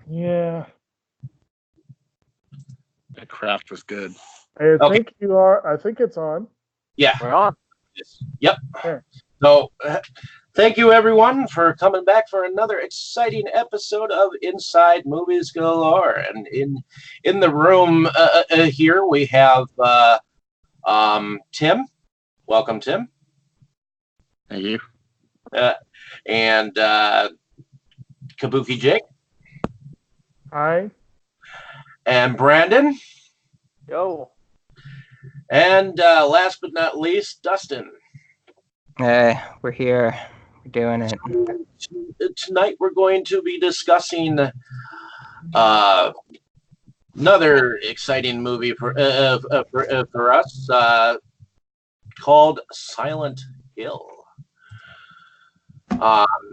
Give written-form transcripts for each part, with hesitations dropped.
Yeah. That craft was good. I Okay. think you are. I think it's on. Yeah. We're on. Yep. There. So, thank you everyone for coming back for another exciting episode of Inside Movies Galore. And in the room here we have Tim. Welcome, Tim. Thank you. And Kabuki Jake. Hi. And Brandon. Yo. And last but not least, Dustin. Hey, we're here. We're doing it. Tonight we're going to be discussing another exciting movie for us called Silent Hill.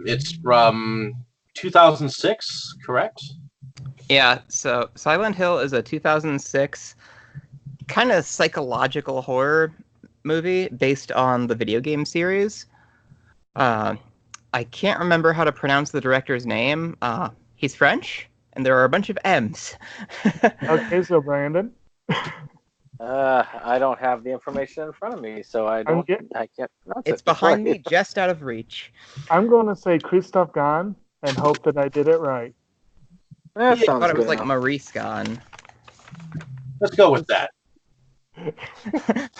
It's from 2006, correct? Yeah, so Silent Hill is a 2006 kind of psychological horror movie based on the video game series. I can't remember how to pronounce the director's name. He's French, and there are a bunch of M's. Okay, so Brandon. I don't have the information in front of me, so I can't pronounce It's it. behind me, just out of reach. I'm going to say Christophe Gans and hope that I did it right. That I sounds thought it was good. like Maurice Gone. Let's go with that.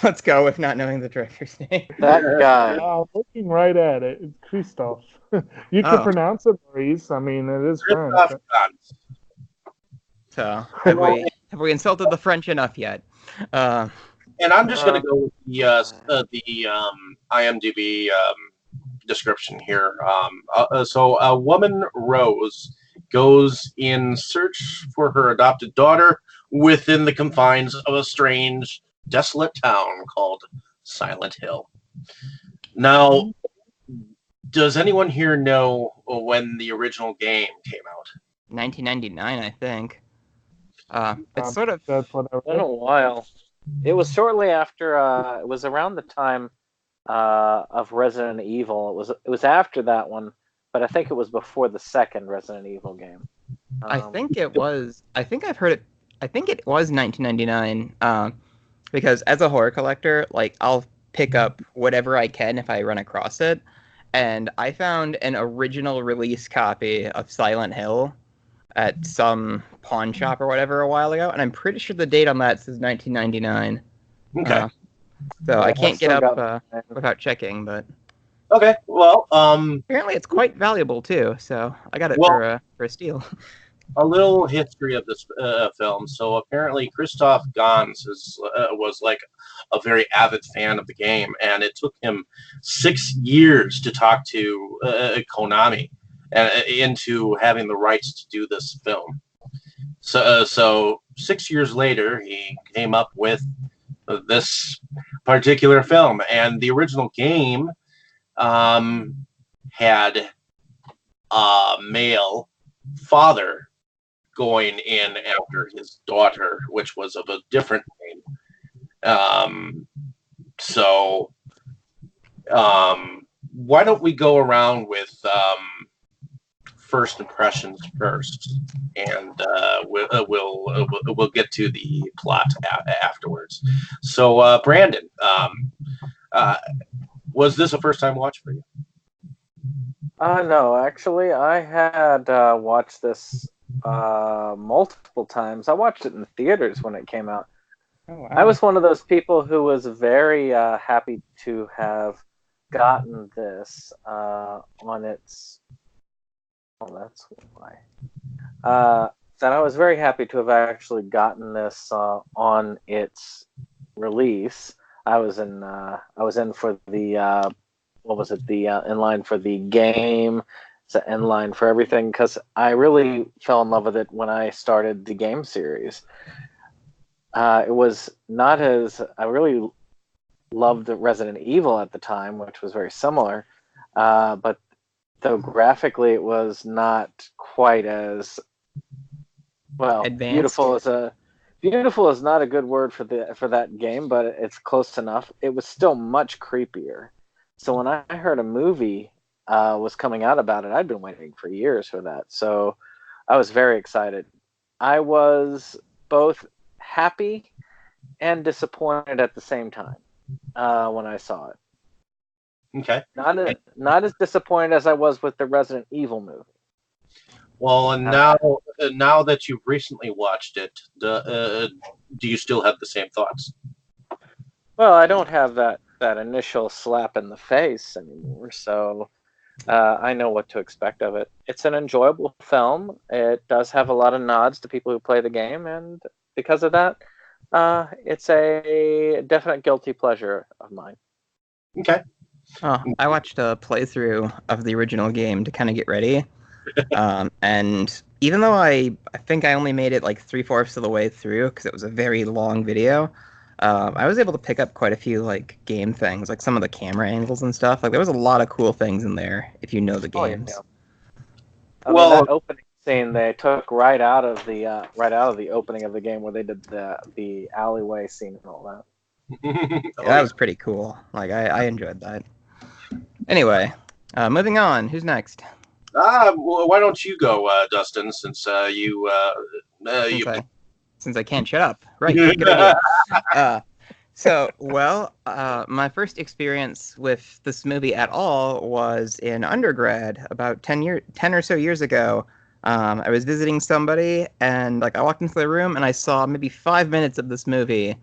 Let's go with not knowing the director's name. That guy. I'm looking right at it. It's Christophe. You can Oh. pronounce it, Maurice. I mean, it is French. Christophe Gans. So have we insulted the French enough yet? And I'm just going to go with the IMDb description here. So a woman, Rose, goes in search for her adopted daughter within the confines of a strange, desolate town called Silent Hill. Now, does anyone here know when the original game came out? 1999, I think. It's sort of That's what I Been a while. It was shortly after. It was around the time of Resident Evil. It was after that one, but I think it was before the second Resident Evil game. I think it was. I think I've heard it. I think it was 1999. Because as a horror collector, like I'll pick up whatever I can if I run across it, and I found an original release copy of Silent Hill at some pawn shop or whatever a while ago, and I'm pretty sure the date on that says 1999. Okay. So I can't get still up without checking, but Okay. Well, apparently it's quite valuable too. So I got it for a steal. a little history of this film. So apparently, Christophe Gans was like a very avid fan of the game, and it took him 6 years to talk to Konami into having the rights to do this film. So 6 years later, he came up with this particular film, and the original game had a male father going in after his daughter, which was of a different name. Why don't we go around with first impressions first, and we'll get to the plot afterwards. So, Brandon, was this a first time watch for you? No, actually, I had watched this multiple times. I watched it in theaters when it came out. Oh, wow. I was one of those people who was very happy to have gotten this on its. Oh, that's why. That I was very happy to have actually gotten this on its release. I was in for the what was it? The in line for the game. It's in line for everything because I really fell in love with it when I started the game series. It was not as I really loved Resident Evil at the time, which was very similar, but though graphically it was not quite as well Advanced. beautiful is not a good word for that game, but it's close enough. It was still much creepier. So when I heard a movie was coming out about it, I'd been waiting for years for that. So I was very excited. I was both happy and disappointed at the same time when I saw it. Okay. Not as disappointed as I was with the Resident Evil movie. Well, and now that you've recently watched it, do you still have the same thoughts? Well, I don't have that initial slap in the face anymore, so I know what to expect of it. It's an enjoyable film. It does have a lot of nods to people who play the game, and because of that, it's a definite guilty pleasure of mine. Okay. Oh, I watched a playthrough of the original game to kind of get ready. And even though I think I only made it like 3/4 of the way through because it was a very long video, I was able to pick up quite a few like game things, like some of the camera angles and stuff. Like there was a lot of cool things in there if you know the games. Oh, yeah. I mean, that opening scene they took right out of the opening of the game where they did the alleyway scene and all that. Yeah, that was pretty cool. Like I enjoyed that. Anyway, moving on. Who's next? Well, why don't you go, Dustin? Since Since I can't shut up. Right. Good idea. My first experience with this movie at all was in undergrad about 10 or so years ago. I was visiting somebody, and like I walked into the room, and I saw maybe 5 minutes of this movie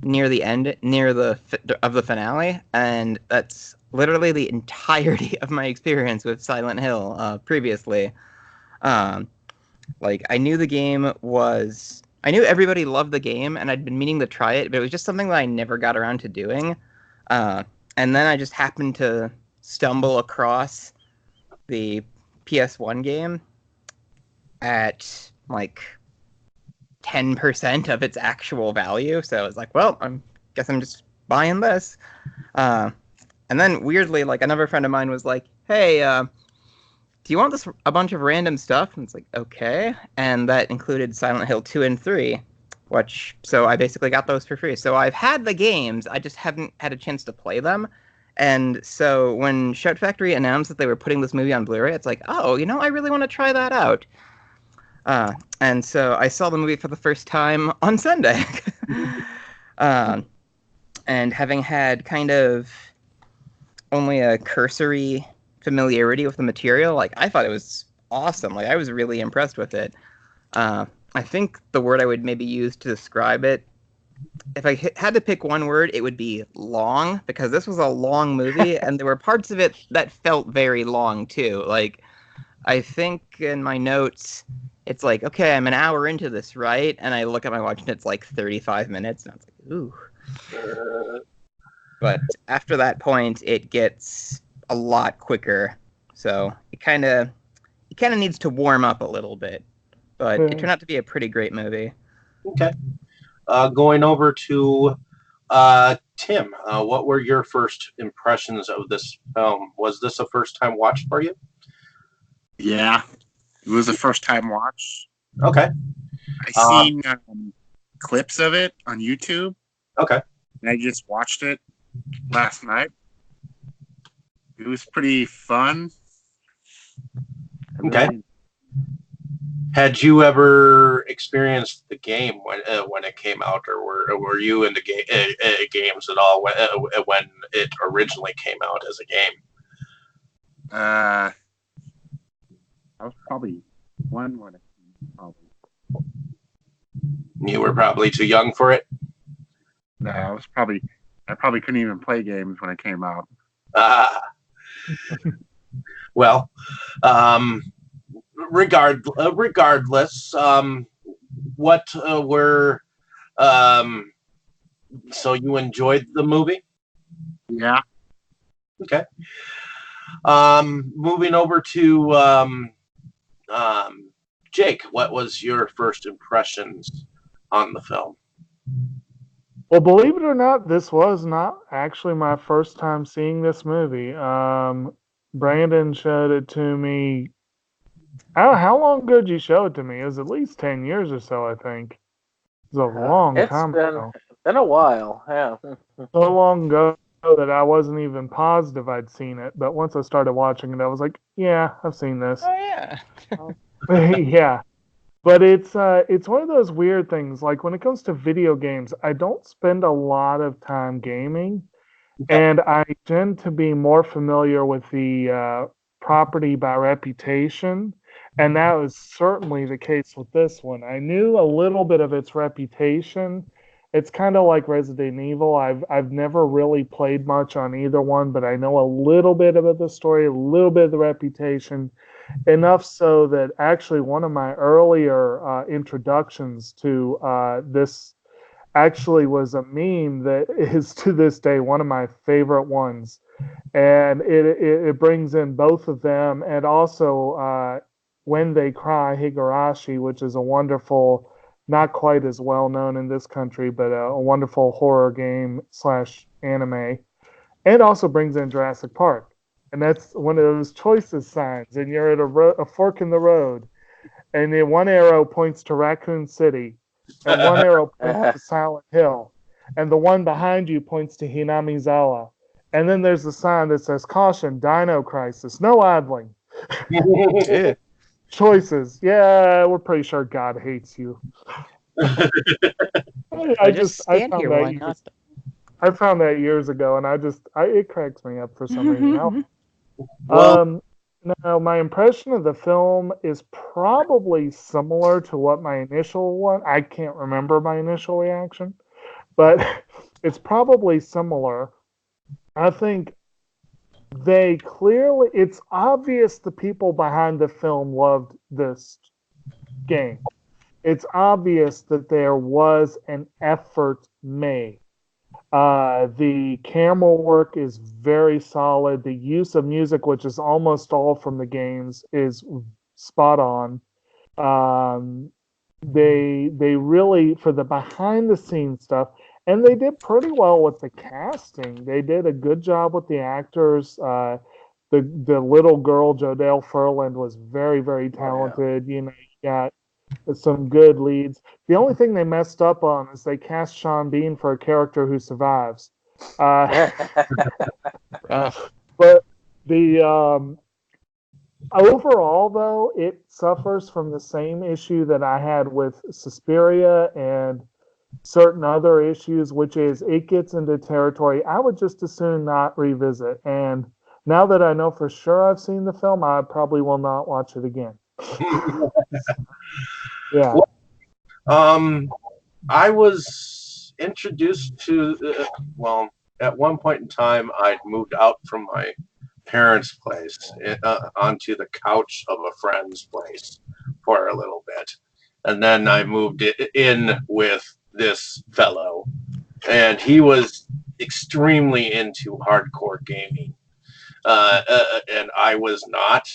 near the end, of the finale, and that's literally the entirety of my experience with Silent Hill previously. Like I knew the game was. I knew everybody loved the game, and I'd been meaning to try it, but it was just something that I never got around to doing. And then I just happened to stumble across the PS1 game at like 10% of its actual value. So I was like, well, I guess I'm just buying this. And then weirdly, like another friend of mine was like, hey, do you want a bunch of random stuff? And it's like, okay. And that included Silent Hill 2 and 3, so I basically got those for free. So I've had the games, I just haven't had a chance to play them. And so when Shout Factory announced that they were putting this movie on Blu-ray, it's like, oh, I really want to try that out. And so I saw the movie for the first time on Sunday. And having had kind of only a cursory familiarity with the material, like I thought it was awesome. Like I was really impressed with it. I think the word I would maybe use to describe it, if I had to pick one word, it would be long, because this was a long movie and there were parts of it that felt very long too. Like I think in my notes it's like, okay, I'm an hour into this, right? And I look at my watch and it's like 35 minutes and I was like, ooh. But after that point it gets a lot quicker, so it kind of needs to warm up a little bit, but it turned out to be a pretty great movie. Okay. Going over to Tim, what were your first impressions of this film? Was this a first time watch for you? Yeah, it was a first time watch. Okay. I seen clips of it on YouTube. Okay. And I just watched it last night. It was pretty fun. Okay. Had you ever experienced the game when it came out, or were you into games at all when it originally came out as a game? I was probably one when it probably. You were probably too young for it. No, I probably couldn't even play games when it came out. Well, regardless, what were so you enjoyed the movie? Yeah. Okay. Moving over to Jake, what was your first impressions on the film? Well, believe it or not, this was not actually my first time seeing this movie. Brandon showed it to me. How long ago did you show it to me? It was at least 10 years or so, I think. It was a long time ago. It's been a while, yeah. So long ago that I wasn't even positive I'd seen it. But once I started watching it, I was like, yeah, I've seen this. Oh yeah. Yeah. But it's one of those weird things. Like when it comes to video games, I don't spend a lot of time gaming, and I tend to be more familiar with the property by reputation, and that was certainly the case with this one. I knew a little bit of its reputation. It's kind of like Resident Evil. I've never really played much on either one, but I know a little bit about the story, a little bit of the reputation, enough so that actually one of my earlier introductions to this actually was a meme that is to this day one of my favorite ones, and it brings in both of them, and also When They Cry Higurashi, which is a wonderful, not quite as well known in this country, but a wonderful horror game slash anime, and also brings in Jurassic Park. And that's one of those choices signs, and you're at a fork in the road, and then one arrow points to Raccoon City, and one arrow points to Silent Hill, and the one behind you points to Hinamizawa. And then there's a sign that says, "Caution, Dino Crisis, no idling." Yeah. Choices. Yeah, we're pretty sure God hates you. I just stand found here. that Why not? I found that years ago, and it cracks me up for some reason. Well, Now, my impression of the film is probably similar to what my initial one. I can't remember my initial reaction, but it's probably similar. I think it's obvious the people behind the film loved this game. It's obvious that there was an effort made. The camera work is very solid. The use of music, which is almost all from the games, is spot on. Um, they really, for the behind the scenes stuff, and they did pretty well with the casting. They did a good job with the actors. The little girl Jodelle Furland was very talented. You know, you got some good leads. The only thing they messed up on is they cast Sean Bean for a character who survives. But the overall, though, it suffers from the same issue that I had with Suspiria and certain other issues, which is it gets into territory I would just as soon not revisit. And now that I know for sure I've seen the film, I probably will not watch it again. Yeah. I was introduced to, at one point in time, I'd moved out from my parents' place onto the couch of a friend's place for a little bit. And then I moved in with this fellow, and he was extremely into hardcore gaming. And I was not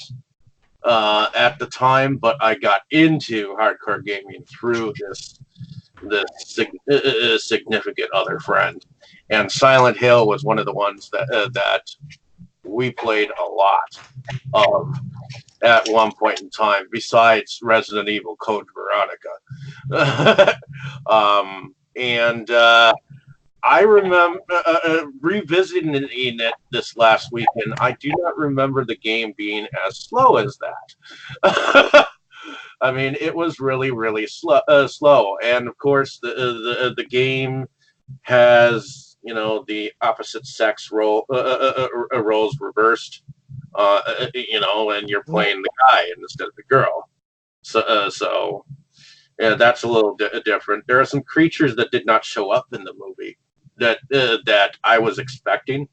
at the time, but I got into hardcore gaming through this significant other friend. And Silent Hill was one of the ones that we played a lot of at one point in time, besides Resident Evil Code Veronica. I remember revisiting it this last weekend. I do not remember the game being as slow as that. I mean, it was really slow. And of course, the game has, you know, the opposite sex roles reversed. You know, and you're playing the guy instead of the girl. So yeah, that's a little different. There are some creatures that did not show up in the movie that I was expecting,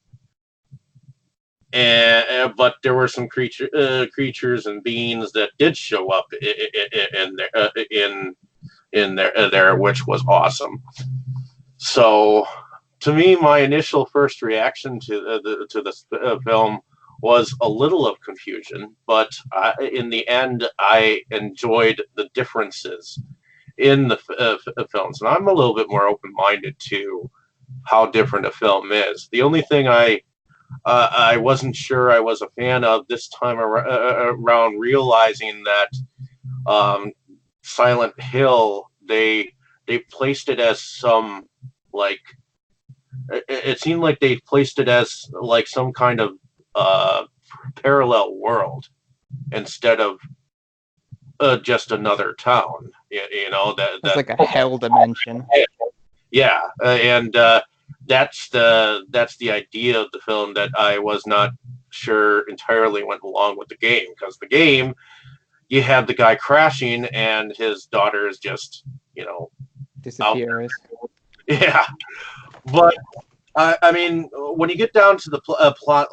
but there were some creatures and beings that did show up in there, which was awesome. So, to me, my initial first reaction to the film was a little of confusion, but in the end, I enjoyed the differences in the films, and I'm a little bit more open-minded to how different a film is. The only thing I wasn't sure I was a fan of this time around, realizing that Silent Hill, they placed it as some, like, it seemed like they placed it as like some kind of parallel world instead of just another town. You know It's like a hell dimension. Yeah, and that's the idea of the film that I was not sure entirely went along with the game, because the game, you have the guy crashing and his daughter is just, Disappears. yeah. But I mean, when you get down to the plot,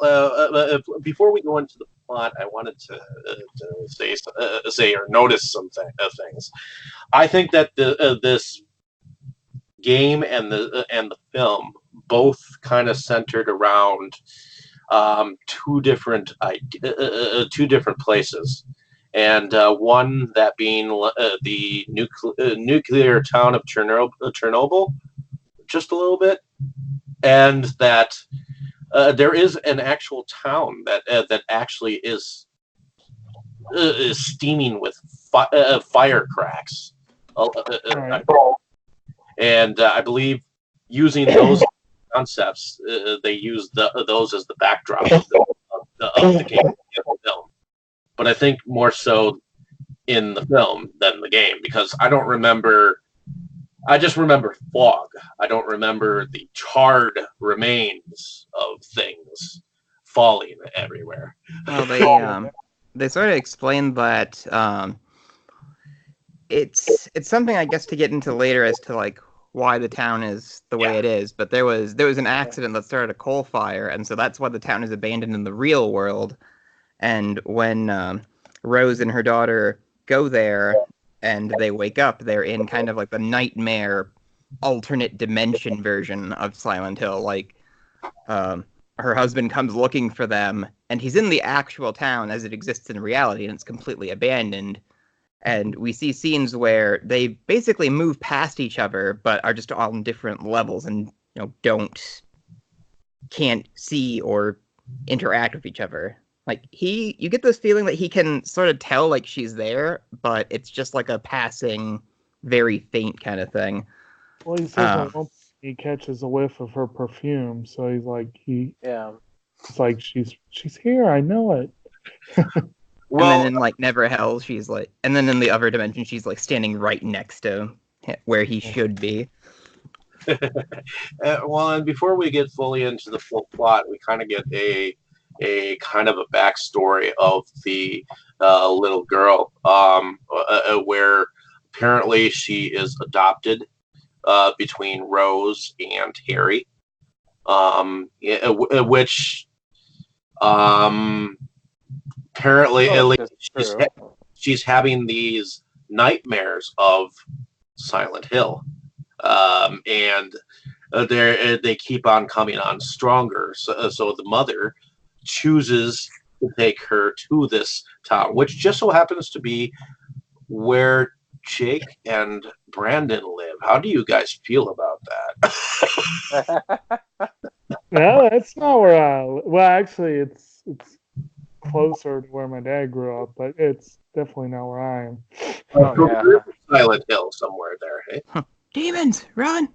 before we go into the plot, I wanted to say or notice some things. I think that this game and the film both kind of centered around two different places, and one that being the nuclear town of Chernobyl, just a little bit, and that there is an actual town that actually is steaming with fire cracks. And I believe using those concepts, they use those as the backdrop of the game and the film. But I think more so in the film than the game, because I don't remember. I just remember fog. I don't remember the charred remains of things falling everywhere. Well, they sort of explained that it's something, I guess, to get into later as to like why the town is the way it is. But there was an accident that started a coal fire, and so that's why the town is abandoned in the real world. And when Rose and her daughter go there and they wake up, they're in kind of like the nightmare alternate dimension version of Silent Hill. Like her husband comes looking for them, and he's in the actual town as it exists in reality, and it's completely abandoned. And we see scenes where they basically move past each other, but are just on different levels and can't see or interact with each other. Like you get this feeling that he can sort of tell like she's there, but it's just like a passing, very faint kind of thing. Well, he says he catches a whiff of her perfume, so he's like it's like she's here. I know it. Well, and then in like Never Hell, she's like, and then in the other dimension, she's like standing right next to where he should be. Well, and before we get fully into the full plot, we kind of get a kind of a backstory of the little girl, where apparently she is adopted between Rose and Harry, which apparently at least she's having these nightmares of Silent Hill, and they keep on coming on stronger. So the mother chooses to take her to this town, which just so happens to be where Jake and Brandon live. How do you guys feel about that? No, that's not where well, actually, it's closer to where my dad grew up, but it's definitely not where I am. Silent Hill somewhere there, hey? Demons, run!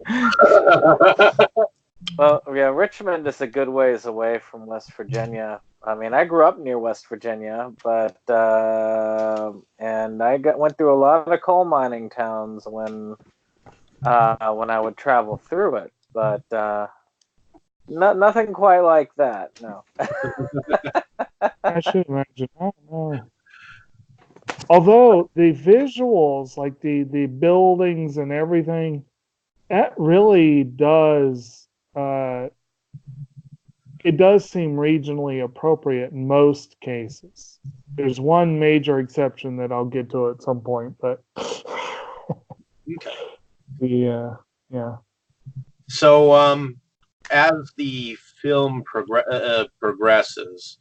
Well, yeah, Richmond is a good ways away from West Virginia. I mean, I grew up near West Virginia, but and I went through a lot of coal mining towns when I would travel through it, but nothing quite like that. No. I should imagine. I don't know. Although the visuals, like the buildings and everything, that really does. It does seem regionally appropriate in most cases. There's one major exception that I'll get to at some point, but yeah. So, as the film progresses,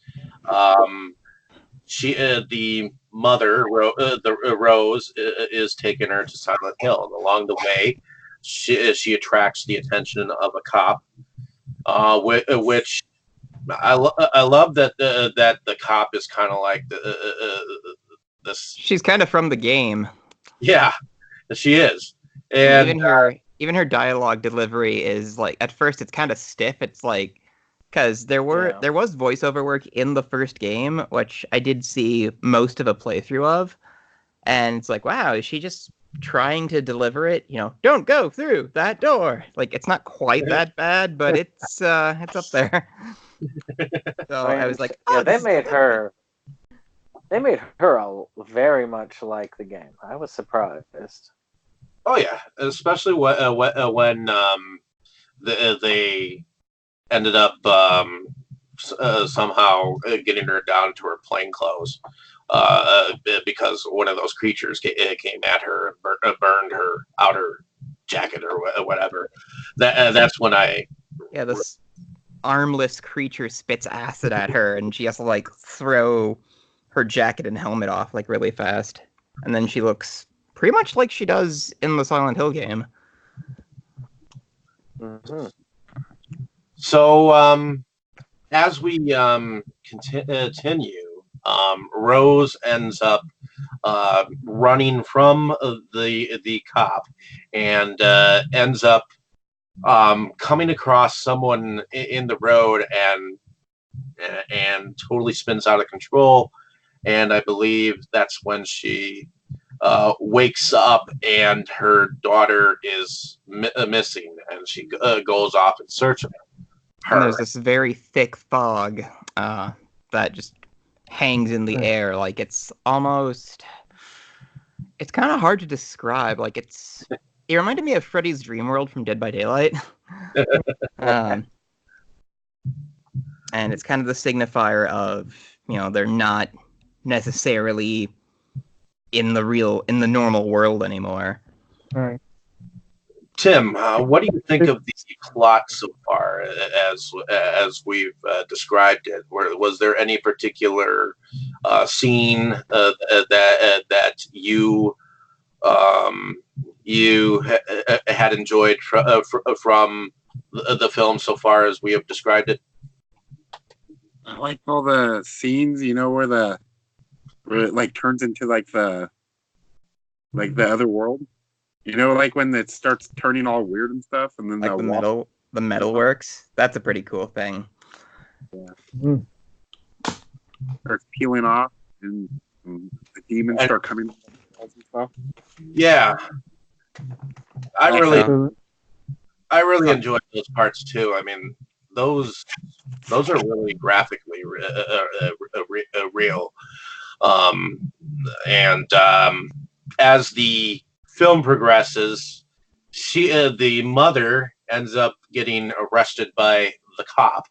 the mother, Rose, is taking her to Silent Hill, and along the way, she attracts the attention of a cop, which I love that the cop is kind of like this. She's kind of from the game. Yeah, she is, and even her dialogue delivery is like, at first it's kind of stiff. It's like, because there was voiceover work in the first game, which I did see most of a playthrough of, And it's like, wow, is she just trying to deliver it? Don't go through that door. Like, it's not quite that bad, but it's up there. So I was like, yeah, oh, they made her very much like the game. I was surprised. Oh yeah, especially when they ended up somehow getting her down to her plain clothes because one of those creatures came at her and burned her outer jacket or whatever. That's when yeah, this armless creature spits acid at her, and she has to like throw her jacket and helmet off like really fast, and then she looks pretty much like she does in the Silent Hill game. Mm-hmm. So as we continue, Rose ends up running from the cop and ends up coming across someone in the road and totally spins out of control. And I believe that's when she wakes up and her daughter is missing, and she goes off in search of her. And there's this very thick fog that just hangs in the air. Like, it's kind of hard to describe. Like, it reminded me of Freddy's Dream World from Dead by Daylight. And it's kind of the signifier of, they're not necessarily in the normal world anymore. All right. Tim, what do you think of the plot so far, as we've described it? Was there any particular scene that you had enjoyed from the film so far as we have described it? I like all the scenes, where it like turns into like the other world. Like when it starts turning all weird and stuff, and then Like the metal works. That's a pretty cool thing. Yeah. Starts peeling off, and the demons start coming and stuff. Yeah, I really enjoyed those parts too. I mean, those are really graphically real. And as the film progresses, the mother ends up getting arrested by the cop,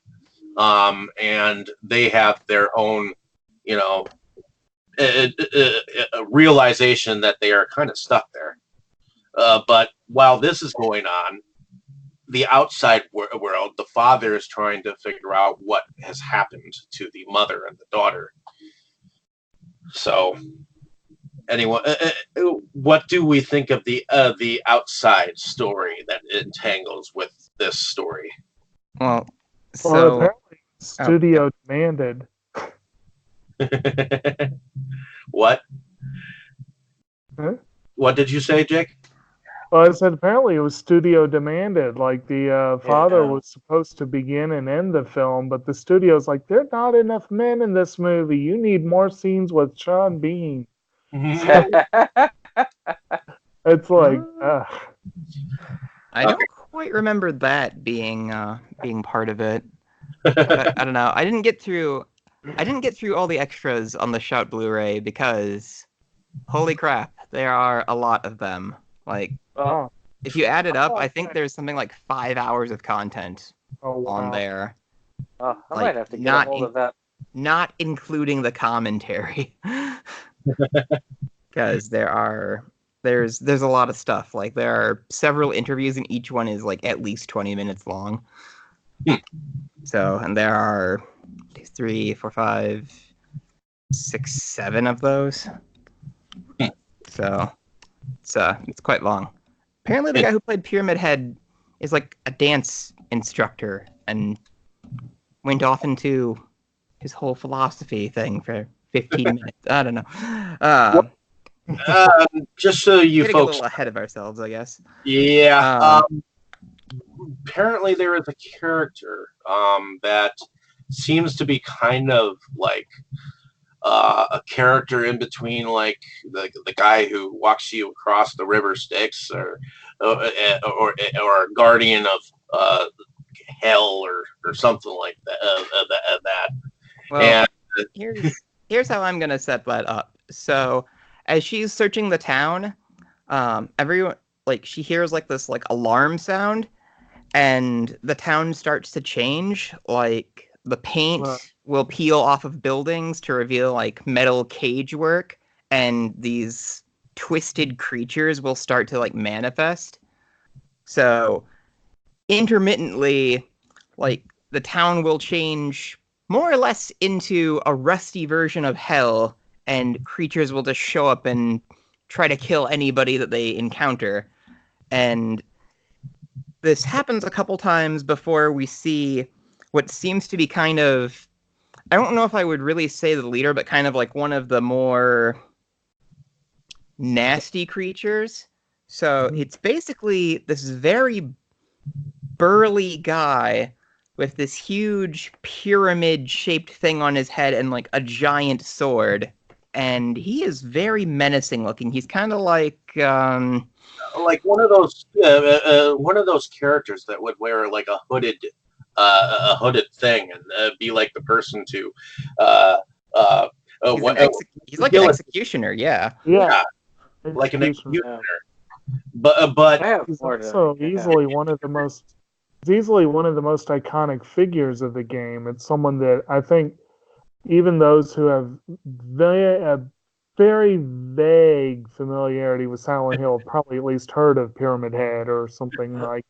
and they have their own, realization that they are kind of stuck there. But while this is going on, the outside world, the father is trying to figure out what has happened to the mother and the daughter. So, anyway, what do we think of the outside story that entangles with this story? Well, apparently studio demanded. What? Huh? What did you say, Jake? Well, I said apparently it was studio demanded. Like the father was supposed to begin and end the film, but the studio's like, there are not enough men in this movie. You need more scenes with Sean Bean. It's like, I don't quite remember that being part of it. But I don't know. I didn't get through all the extras on the Shout Blu-ray because, holy crap, there are a lot of them. Like, if you add it up, I think there's something like 5 hours of content on there. I might have to get a hold of that. Not including the commentary, because there's a lot of stuff. Like, there are several interviews, and each one is like at least 20 minutes long. So, and there are 3, 4, 5, 6, 7 of those. So it's quite long. Apparently the guy who played Pyramid Head is like a dance instructor and went off into his whole philosophy thing for 15 minutes. I don't know. Just so you folks, a little ahead of ourselves, I guess. Yeah. Apparently there is a character that seems to be kind of like a character in between, like the guy who walks you across the river Styx, or a guardian of hell, or something like that. Well, And here's how I'm gonna set that up. So, as she's searching the town, everyone she hears this alarm sound, and the town starts to change. Like the paint will peel off of buildings to reveal metal cage work, and these twisted creatures will start to manifest. So intermittently, the town will change more or less into a rusty version of hell, and creatures will just show up and try to kill anybody that they encounter. And this happens a couple times before we see what seems to be kind of, I don't know if I would really say the leader, but kind of one of the more nasty creatures. So it's basically this very burly guy with this huge pyramid-shaped thing on his head and a giant sword. And he is very menacing looking. He's kind of like one of those characters that would wear a hooded thing and be like the person to he's like an executioner, yeah, like an executioner. But he's also easily one of the most iconic figures of the game. It's someone that I think even those who have a very vague familiarity with Silent Hill have probably at least heard of Pyramid Head or something or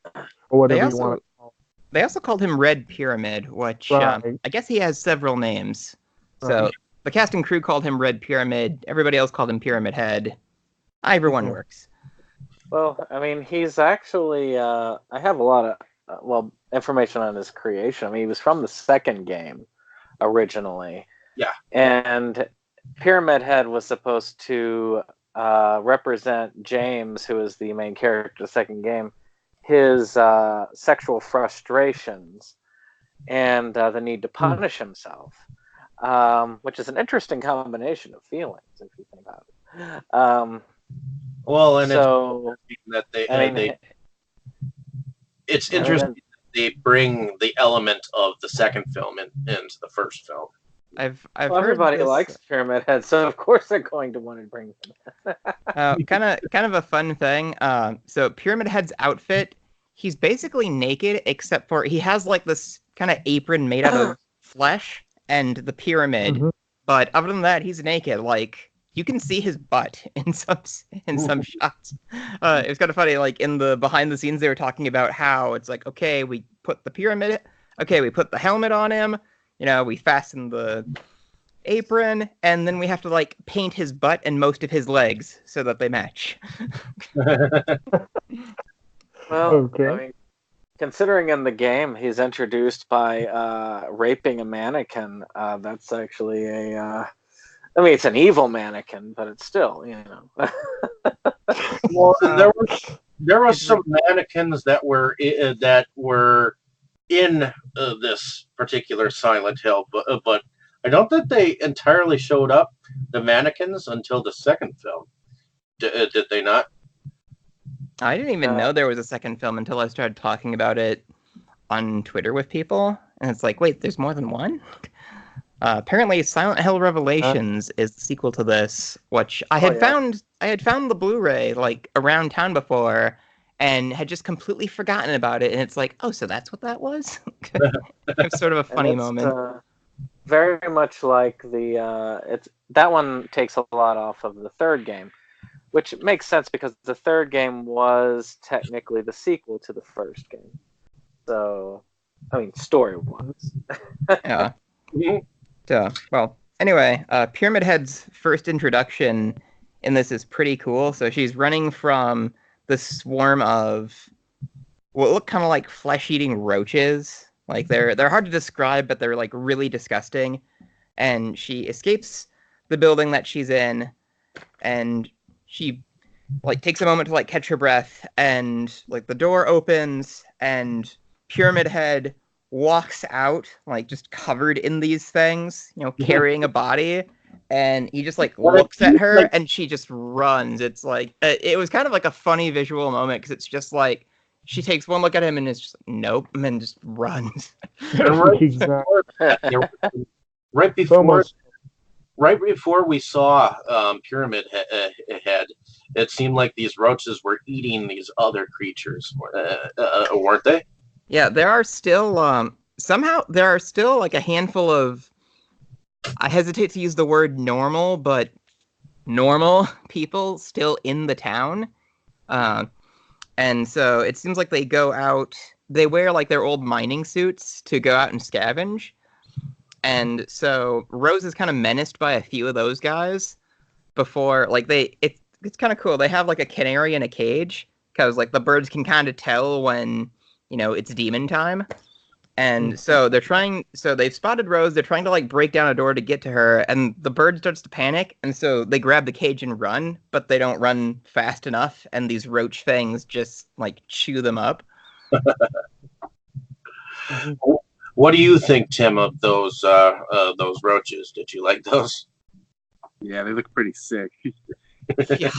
whatever you want to call it. They also called him Red Pyramid, which Right. I guess he has several names. Right. So the cast and crew called him Red Pyramid. Everybody else called him Pyramid Head. Either one works. Well, I mean, he's actually. I have a lot of information on his creation. I mean, he was from the second game originally. Yeah. And Pyramid Head was supposed to represent James, who is the main character of the second game, his sexual frustrations and the need to punish himself, which is an interesting combination of feelings, if you think about it. It's interesting that they bring the element of the second film into the first film. I've heard everybody likes Pyramid Head, so of course they're going to want to bring him. kind of a fun thing. So Pyramid Head's outfit, he's basically naked except for he has this kind of apron made out of flesh and the pyramid. Mm-hmm. But other than that, he's naked. You can see his butt in some shots. It was kind of funny. In the behind the scenes, they were talking about how it's okay, we put the pyramid, we put the helmet on him. We fasten the apron, and then we have to paint his butt and most of his legs so that they match. Well, okay. I mean, considering in the game he's introduced by raping a mannequin, that's actually I mean, it's an evil mannequin, but it's still, Well, there were some mannequins that were in this particular Silent Hill, but I don't think they entirely showed up, the mannequins, until the second film. Did they not? I didn't even know there was a second film until I started talking about it on Twitter with people, and it's wait, there's more than one? Apparently, Silent Hill Revelations is the sequel to this, which I had found the Blu-ray around town before, and had just completely forgotten about it. And it's oh, so that's what that was. It's sort of a funny moment. Very much like that one takes a lot off of the third game, which makes sense because the third game was technically the sequel to the first game. So, I mean, story-wise. Yeah. Well, anyway, Pyramid Head's first introduction in this is pretty cool. So she's running from the swarm of what look kind of like flesh-eating roaches. They're hard to describe, but they're really disgusting. And she escapes the building that she's in, and she takes a moment to catch her breath, and the door opens, and Pyramid Head walks out, just covered in these things, carrying a body, and he just like Well, looks at he's her, like- and she just runs. It's like it was kind of like a funny visual moment because it's just like she takes one look at him and is just like, nope, and then just runs. And right Exactly. right It's before almost right before we saw Pyramid Head, it seemed like these roaches were eating these other creatures, weren't they? Yeah, there are still somehow there are still like a handful of, I hesitate to use the word normal, but normal people still in the town. And so it seems like they go out, they wear like their old mining suits to go out and scavenge. And so Rose is kind of menaced by a few of those guys before, like it's kind of cool. They have like a canary in a cage because like the birds can kind of tell when, it's demon time. And so they've spotted Rose. They're trying to like break down a door to get to her, and the bird starts to panic. And so they grab the cage and run, but they don't run fast enough. And these roach fangs just like chew them up. What do you think, Tim, of those roaches? Did you like those? Yeah, they look pretty sick. Yeah.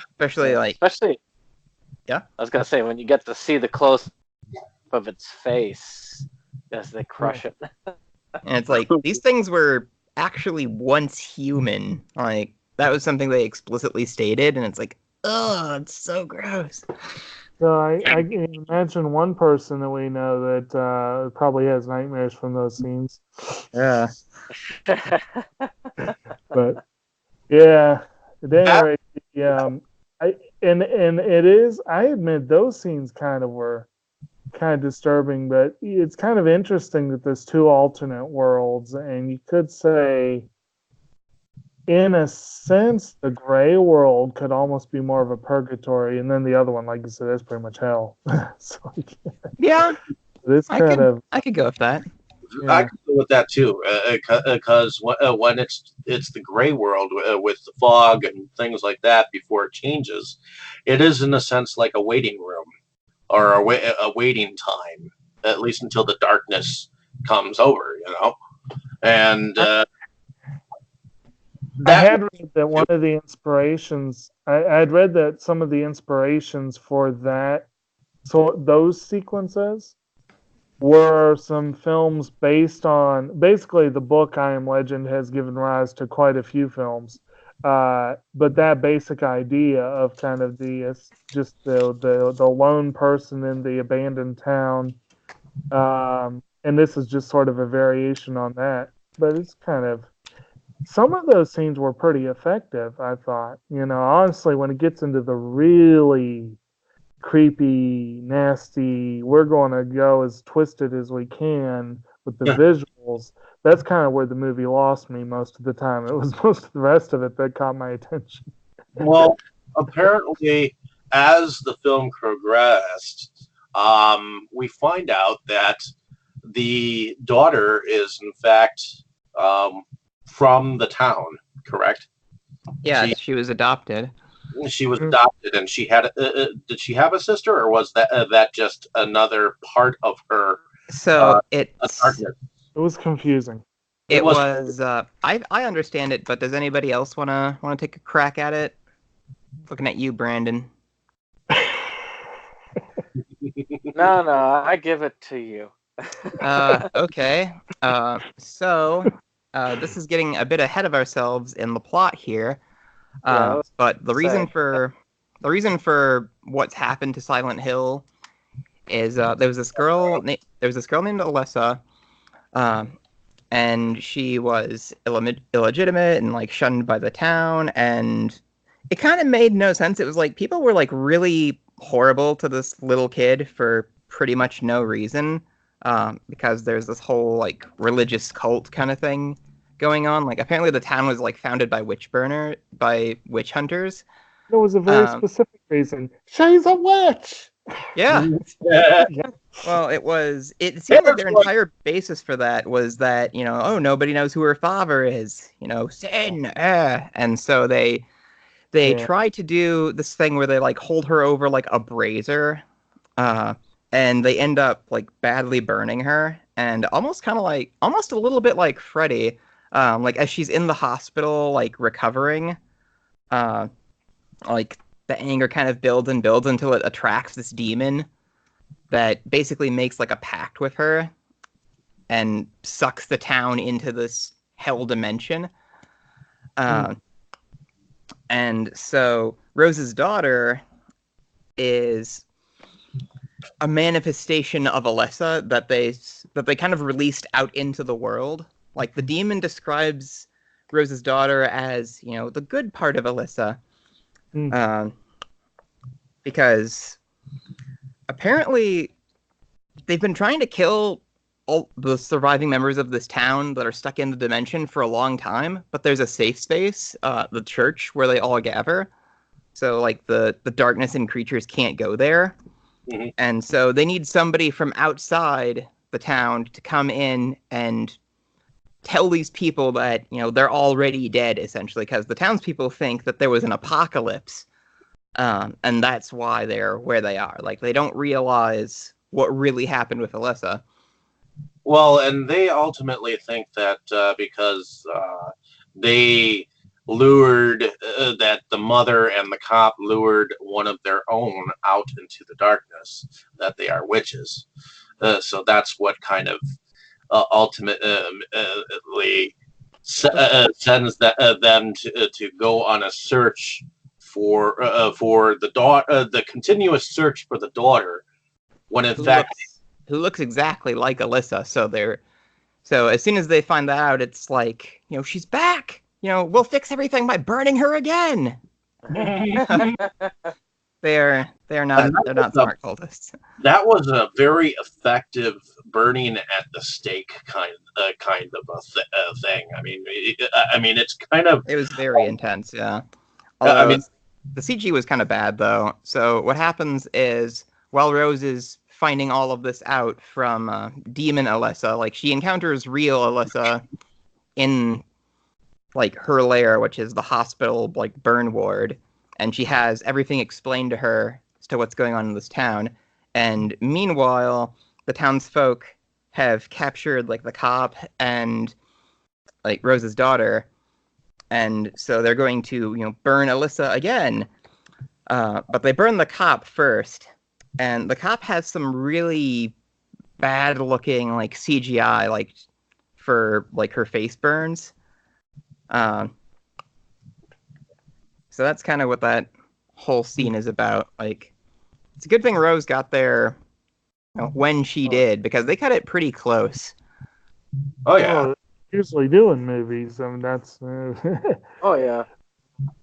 Especially like, Especially, yeah. I was gonna say when you get to see the close of its face as they crush it. and it's like these things were actually once human. Like that was something they explicitly stated, and it's like, oh, it's so gross. So I can imagine one person that we know that probably has nightmares from those scenes. Yeah. But yeah, at any rate, it is. I admit those scenes were kind of disturbing, but it's kind of interesting that there's two alternate worlds, and you could say, in a sense, the gray world could almost be more of a purgatory, and then the other one, like you said, is pretty much hell. So, Yeah, this I could go with that. Yeah. I could go with that too, because when it's the gray world with the fog and things like that before it changes, it is in a sense like a waiting room or a waiting time, at least until the darkness comes over, And I had read that one of the inspirations. I'd read that some of the inspirations for that, so those sequences, were some films based on basically the book I Am Legend has given rise to quite a few films. But that basic idea of kind of just the lone person in the abandoned town, and this is just sort of a variation on that. But it's kind of, some of those scenes were pretty effective, I thought. Honestly, when it gets into the really creepy, nasty, we're going to go as twisted as we can with the visuals, that's kind of where the movie lost me most of the time. It was most of the rest of it that caught my attention. Well, apparently, as the film progressed, we find out that the daughter is, in fact, from the town, correct? Yeah, she was adopted. She was adopted, and she had. Did she have a sister, or was that just another part of her? So a darkness? It was confusing. It was. I understand it, but does anybody else wanna take a crack at it? Looking at you, Brandon. No, I give it to you. Okay. So this is getting a bit ahead of ourselves in the plot here. But the reason for what's happened to Silent Hill is there was this girl named Alyssa, and she was illegitimate and like shunned by the town, and it kind of made no sense. It was like people were like really horrible to this little kid for pretty much no reason, because there's this whole like religious cult kind of thing going on. Like apparently the town was like founded by witch hunters. There was a very specific reason. She's a witch. Yeah. Well, it seemed like their entire basis for that was that, nobody knows who her father is, sin. And so they try to do this thing where they like hold her over like a brazier, and they end up like badly burning her, and almost a little bit like Freddy. Like as she's in the hospital, like recovering, like the anger kind of builds and builds until it attracts this demon that basically makes like a pact with her and sucks the town into this hell dimension. And so Rose's daughter is a manifestation of Alessa that they kind of released out into the world. Like the demon describes Rose's daughter as, the good part of Alessa. Because apparently they've been trying to kill all the surviving members of this town that are stuck in the dimension for a long time, but there's a safe space, the church, where they all gather. So like the darkness and creatures can't go there. Mm-hmm. And so they need somebody from outside the town to come in and tell these people that, they're already dead, essentially, because the townspeople think that there was an apocalypse. And that's why they're where they are. Like, they don't realize what really happened with Alessa. Well, and they ultimately think that because they lured, that the mother and the cop lured one of their own out into the darkness, that they are witches. So that's what kind of ultimately sends them to go on a search for the daughter, the continuous search for the daughter, when in fact who looks exactly like Alessa. So as soon as they find that out, it's like, she's back. We'll fix everything by burning her again. They're not smart cultists. That was a very effective burning at the stake kind of a thing. I mean, it's kind of. It was very intense, yeah. Although, the CG was kind of bad though. So what happens is, while Rose is finding all of this out from Demon Alessa, like she encounters real Alessa in like her lair, which is the hospital like burn ward, and she has everything explained to her as to what's going on in this town. And meanwhile, the townsfolk have captured like the cop and like Rose's daughter, and so they're going to burn Alessa again. But they burn the cop first, and the cop has some really bad looking like CGI like for like her face burns. So that's kind of what that whole scene is about. Like, it's a good thing Rose got there when she did, because they cut it pretty close. Oh yeah. Well, usually do in movies. I mean, that's. Oh yeah.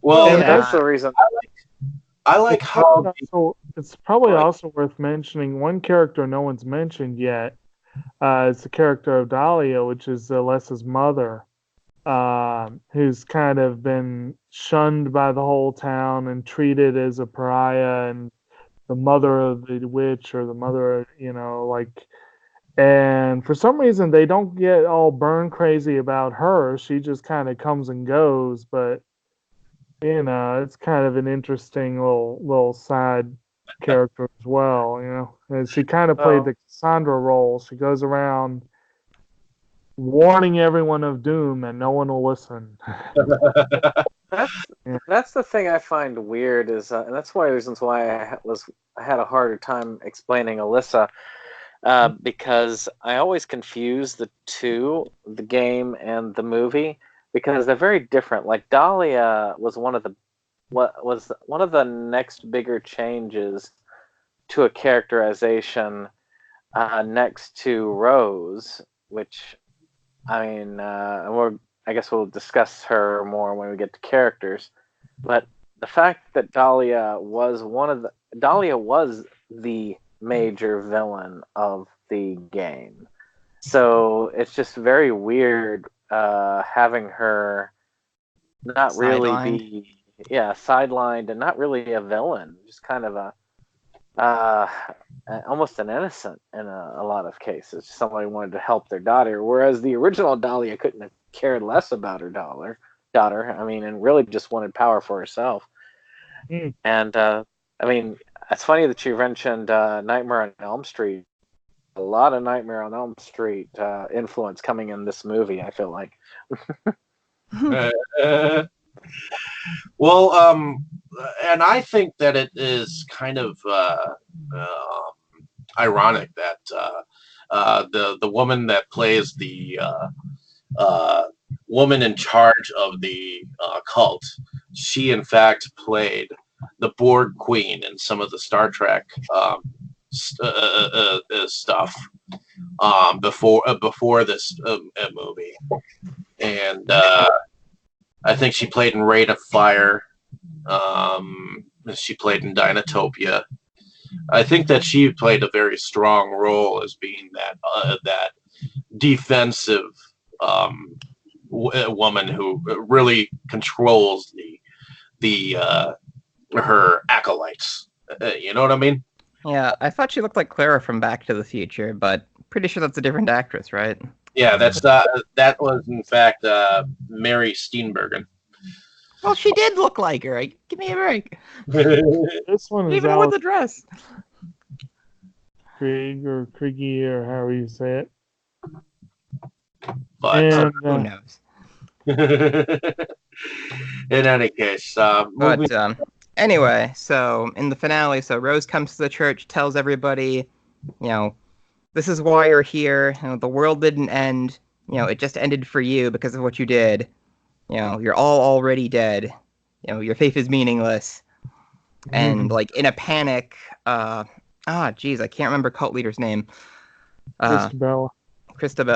Well, and that's the reason. I like how it's probably also worth mentioning one character no one's mentioned yet. It's the character of Dahlia, which is Alessa's mother, who's kind of been shunned by the whole town and treated as a pariah and the mother of the witch, or the mother, and for some reason they don't get all burn crazy about her. She just kind of comes and goes, but it's kind of an interesting little side character as well, and she kind of played the Cassandra role. She goes around warning everyone of doom, and no one will listen. That's the thing I find weird is, and that's one of the reasons why I had a harder time explaining Alessa, because I always confuse the two, the game and the movie, because they're very different. Like Dahlia was one of the next bigger changes to a characterization next to Rose, which I guess we'll discuss her more when we get to characters. But the fact that Dahlia was the major villain of the game. So it's just very weird having her not really be sidelined and not really a villain, just kind of almost an innocent in a lot of cases. Somebody wanted to help their daughter, whereas the original Dahlia couldn't have cared less about her daughter. And really just wanted power for herself. And it's funny that you mentioned Nightmare on Elm Street. a lot of Nightmare on Elm Street influence coming in this movie, I feel like. Well, and I think that it is kind of ironic that the woman that plays the woman in charge of the cult, she in fact played the Borg Queen in some of the Star Trek stuff before this movie, and I think she played in Rain of Fire. She played in Dinotopia. I think that she played a very strong role as being that defensive woman who really controls her acolytes. You know what I mean? Yeah, I thought she looked like Clara from Back to the Future, but pretty sure that's a different actress, right? Yeah, that was in fact Mary Steenburgen. Well, she did look like her. Give me a break. This one is Even with the dress. Krieg or Kriegy or however you say it. But And, Who knows? in any case, But anyway, so in the finale, so Rose comes to the church, tells everybody, this is why you're here. The world didn't end. It just ended for you because of what you did. You're all already dead. Your faith is meaningless. And like in a panic, I can't remember cult leader's name. Christabel.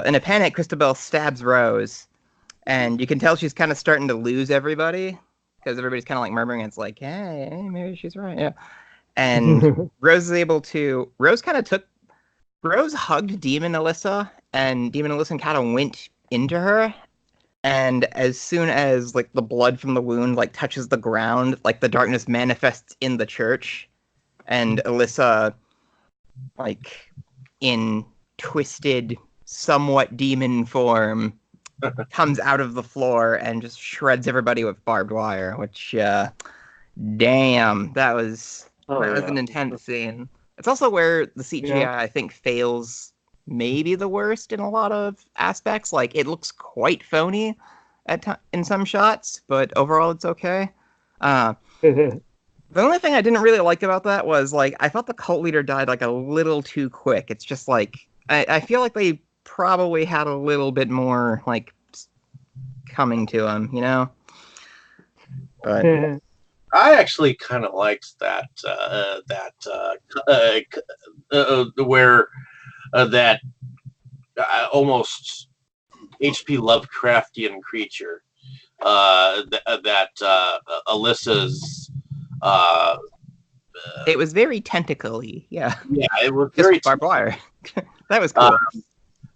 In a panic, Christabel stabs Rose, and you can tell she's kind of starting to lose everybody because everybody's kind of like murmuring. It's like, hey, maybe she's right. Yeah. And Rose hugged Demon Alyssa, and Demon Alyssa kind of went into her. And as soon as like the blood from the wound like touches the ground, like the darkness manifests in the church, and Alyssa, like in twisted, somewhat demon form, comes out of the floor and just shreds everybody with barbed wire. Which, damn, that was an intense scene. It's also where the CGI I think fails. Maybe the worst in a lot of aspects. Like it looks quite phony in some shots, but overall it's okay. The only thing I didn't really like about that was like I thought the cult leader died like a little too quick. It's just like I feel like they probably had a little bit more like coming to him, But I actually kind of liked that where that almost H.P. Lovecraftian creature that Alyssa's. It was very tentacly, yeah. Yeah, it was very barbed wire. That was cool.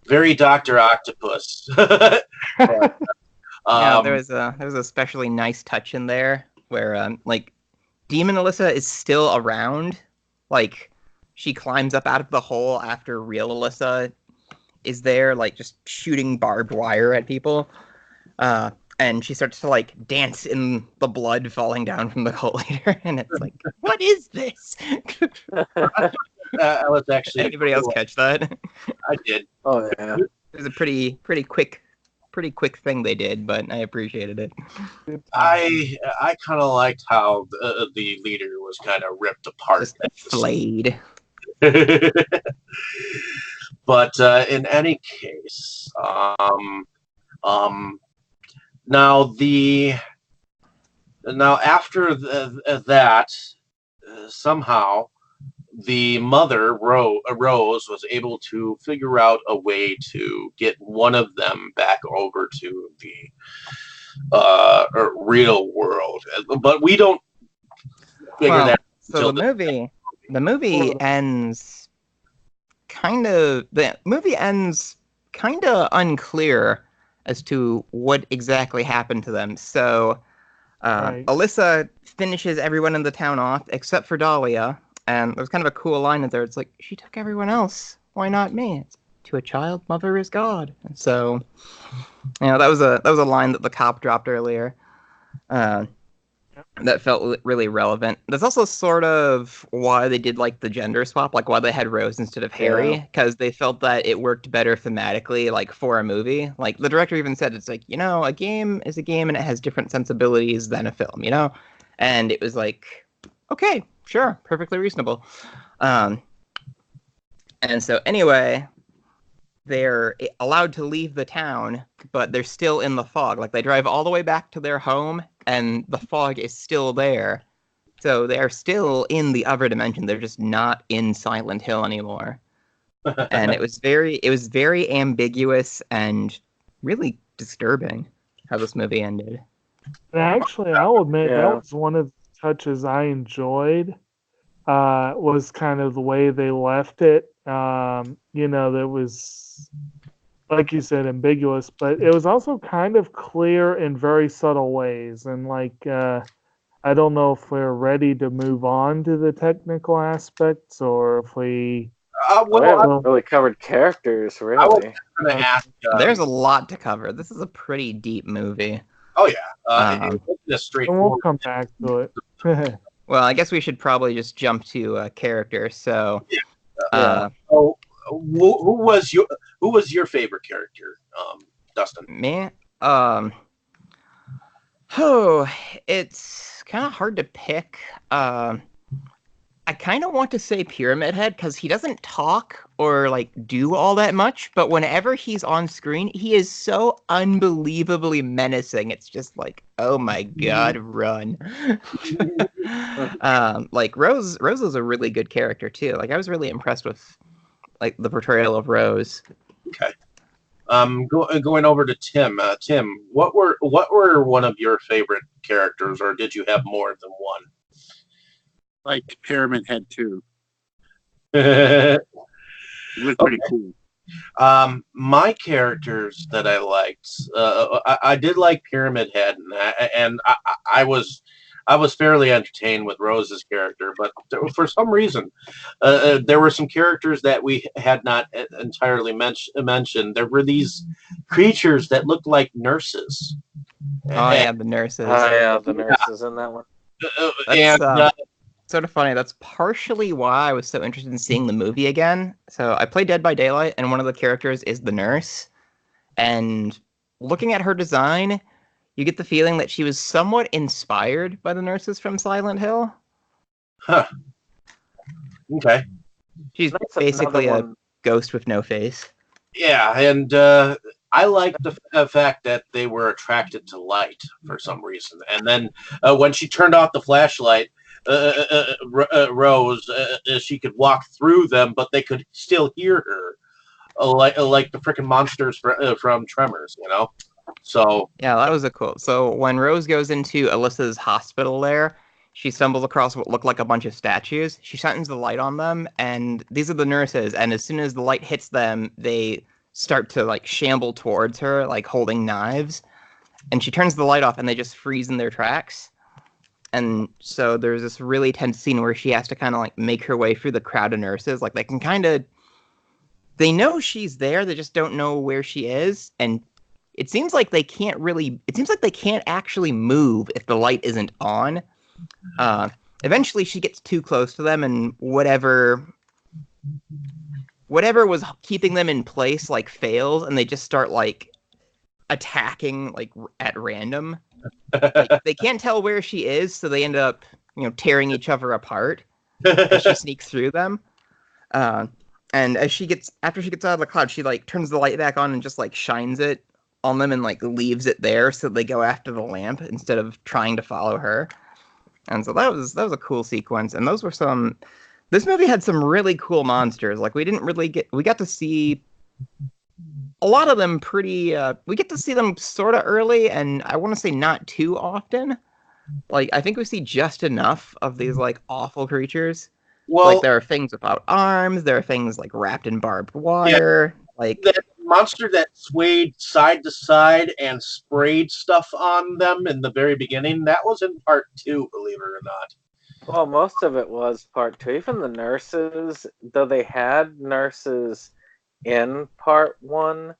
Very Dr. Octopus. There was a especially nice touch in there where like Demon Alyssa is still around, like she climbs up out of the hole after real Alyssa is there, like just shooting barbed wire at people, and she starts to like dance in the blood falling down from the cult leader, and it's like, what is this? I was actually. Anybody else catch that? I did. Oh yeah. It was a pretty quick thing they did, but I appreciated it. I kind of liked how the leader was kind of ripped apart, just flayed. But in any case, now after that, somehow the mother Rose was able to figure out a way to get one of them back over to the real world, but we don't figure that. So the movie ends kind of unclear as to what exactly happened to them. So Alyssa finishes everyone in the town off except for Dahlia, and there's kind of a cool line in there. It's like, she took everyone else, why not me? It's, to a child, mother is God. And so that was a line that the cop dropped earlier. that felt really relevant. That's also sort of why they did like the gender swap, like why they had Rose instead of Harry, because they felt that it worked better thematically, like for a movie. Like the director even said, it's like, a game is a game and it has different sensibilities than a film, And it was like, okay, sure, perfectly reasonable. And so anyway, they're allowed to leave the town, but they're still in the fog. Like they drive all the way back to their home and the fog is still there. So they're still in the other dimension. They're just not in Silent Hill anymore. And it was very ambiguous and really disturbing how this movie ended. And actually, I'll admit that was one of the touches I enjoyed. Was kind of the way they left it. That was, like you said, ambiguous, but it was also kind of clear in very subtle ways. And I don't know if we're ready to move on to the technical aspects or if we. We haven't really covered characters, really. I was going to ask. There's a lot to cover. This is a pretty deep movie. Oh yeah, it's straightforward. And we'll come back to it. Well, I guess we should probably just jump to characters. So, who was your favorite character, Dustin? Me? It's kind of hard to pick. I kind of want to say Pyramid Head because he doesn't talk or do all that much, but whenever he's on screen, he is so unbelievably menacing. It's just like, oh my god, run! Rose is a really good character too. I was really impressed with the portrayal of Rose. Okay. Going over to Tim. Tim, what were one of your favorite characters, or did you have more than one? Like Pyramid Head too. It was pretty cool. My characters that I liked, I did like Pyramid Head, and I was fairly entertained with Rose's character, but for some reason, there were some characters that we had not entirely mentioned. There were these creatures that looked like nurses. Oh yeah, the nurses. Oh yeah, the nurses in that one. Sort of funny. That's partially why I was so interested in seeing the movie again. So I played Dead by Daylight, and one of the characters is the nurse. And looking at her design, you get the feeling that she was somewhat inspired by the nurses from Silent Hill. Huh. Okay. She's basically a ghost with no face. Yeah, and I like the fact that they were attracted to light for some reason. And then when she turned off the flashlight, Rose, she could walk through them, but they could still hear her, like the freaking monsters from Tremors, So yeah, that was cool. So when Rose goes into Alyssa's hospital there, she stumbles across what look like a bunch of statues. She shines the light on them, and these are the nurses. And as soon as the light hits them, they start to shamble towards her, holding knives. And she turns the light off, and they just freeze in their tracks. And so there's this really tense scene where she has to kind of make her way through the crowd of nurses. They can they know she's there, they just don't know where she is. And it seems like they can't actually move if the light isn't on. Eventually she gets too close to them, and whatever was keeping them in place fails, and they just start attacking at random. They can't tell where she is, so they end up, tearing each other apart as she sneaks through them. And after she gets out of the cloud, she turns the light back on and just shines it on them and leaves it there, so they go after the lamp instead of trying to follow her. And so that was a cool sequence. And those were this movie had some really cool monsters. We got to see a lot of them we get to see them sort of early, and I want to say not too often. I think we see just enough of these awful creatures. Well, there are things without arms, there are things wrapped in barbed wire. That monster that swayed side to side and sprayed stuff on them in the very beginning, that was in part 2, believe it or not. Well, most of it was part 2. Even the nurses, though they had nurses in part 1,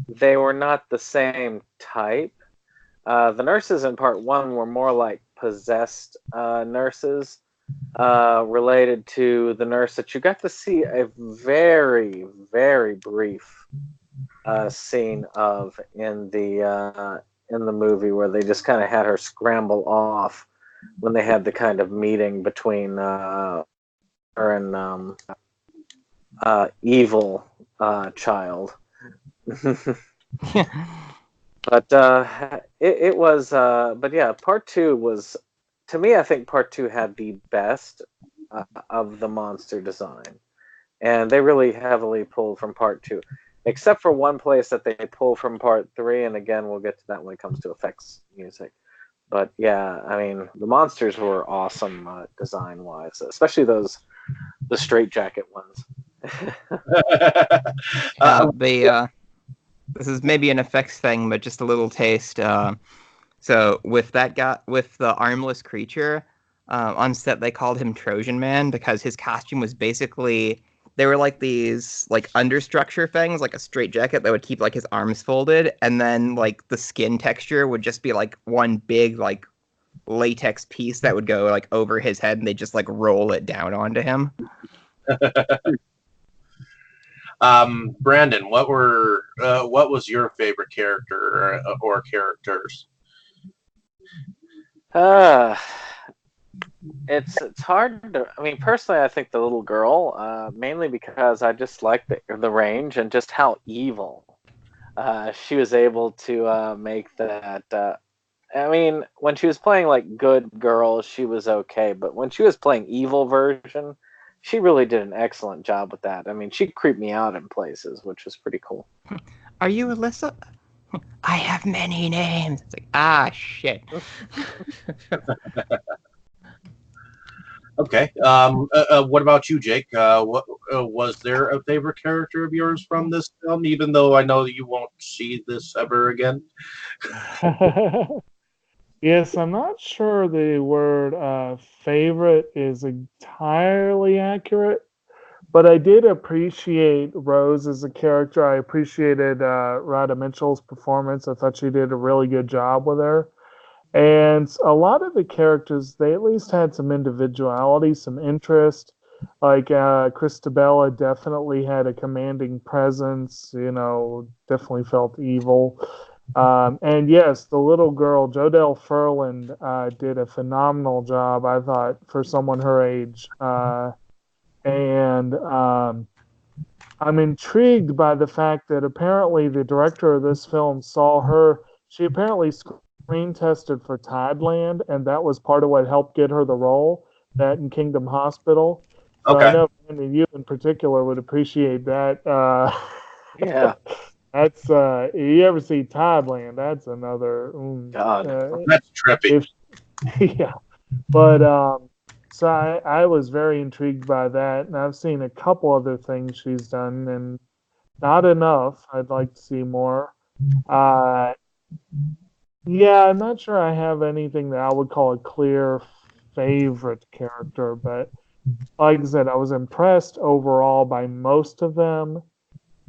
they were not the same type. The nurses in part 1 were more like possessed nurses, related to the nurse that you got to see a very, very brief scene of in the movie, where they just kind of had her scramble off when they had the kind of meeting between her and evil child. But it was, but yeah, part two was, to me, I think part two had the best of the monster design, and they really heavily pulled from part two, except for one place that they pull from part three, and again, we'll get to that when it comes to effects music. But yeah, I mean, the monsters were awesome design wise, especially the straitjacket ones. This is maybe an effects thing, but just a little taste. So with that guy, with the armless creature on set, they called him Trojan Man because his costume was basically, they were like these like understructure things, like a straitjacket that would keep like his arms folded, and then like the skin texture would just be like one big like latex piece that would go like over his head, and they just like roll it down onto him. Brandon, what was your favorite character or characters? It's hard to. I mean, personally, I think the little girl, mainly because I just like the range and just how evil she was able to make that. I mean, when she was playing like good girl, she was okay, but when she was playing evil version, she really did an excellent job with that. I mean, she creeped me out in places, which was pretty cool. Are you Alyssa? I have many names. It's like, shit. Okay. What about you, Jake? What was there a favorite character of yours from this film? Even though I know that you won't see this ever again. Yes, I'm not sure the word favorite is entirely accurate, but I did appreciate Rose as a character. I appreciated Rhoda Mitchell's performance. I thought she did a really good job with her. And a lot of the characters, they at least had some individuality, some interest. Like Christabella definitely had a commanding presence, definitely felt evil. And yes, the little girl, Jodelle Ferland, did a phenomenal job, I thought, for someone her age. And I'm intrigued by the fact that apparently the director of this film saw her. She apparently screen tested for Tideland, and that was part of what helped get her the role, that in Kingdom Hospital. So Okay. I know, Brandon, you in particular would appreciate that. Yeah. That's you ever see Tideland? That's another God. That's trippy. yeah. But so I was very intrigued by that, and I've seen a couple other things she's done, and not enough. I'd like to see more. Yeah, I'm not sure I have anything that I would call a clear favorite character, but like I said, I was impressed overall by most of them.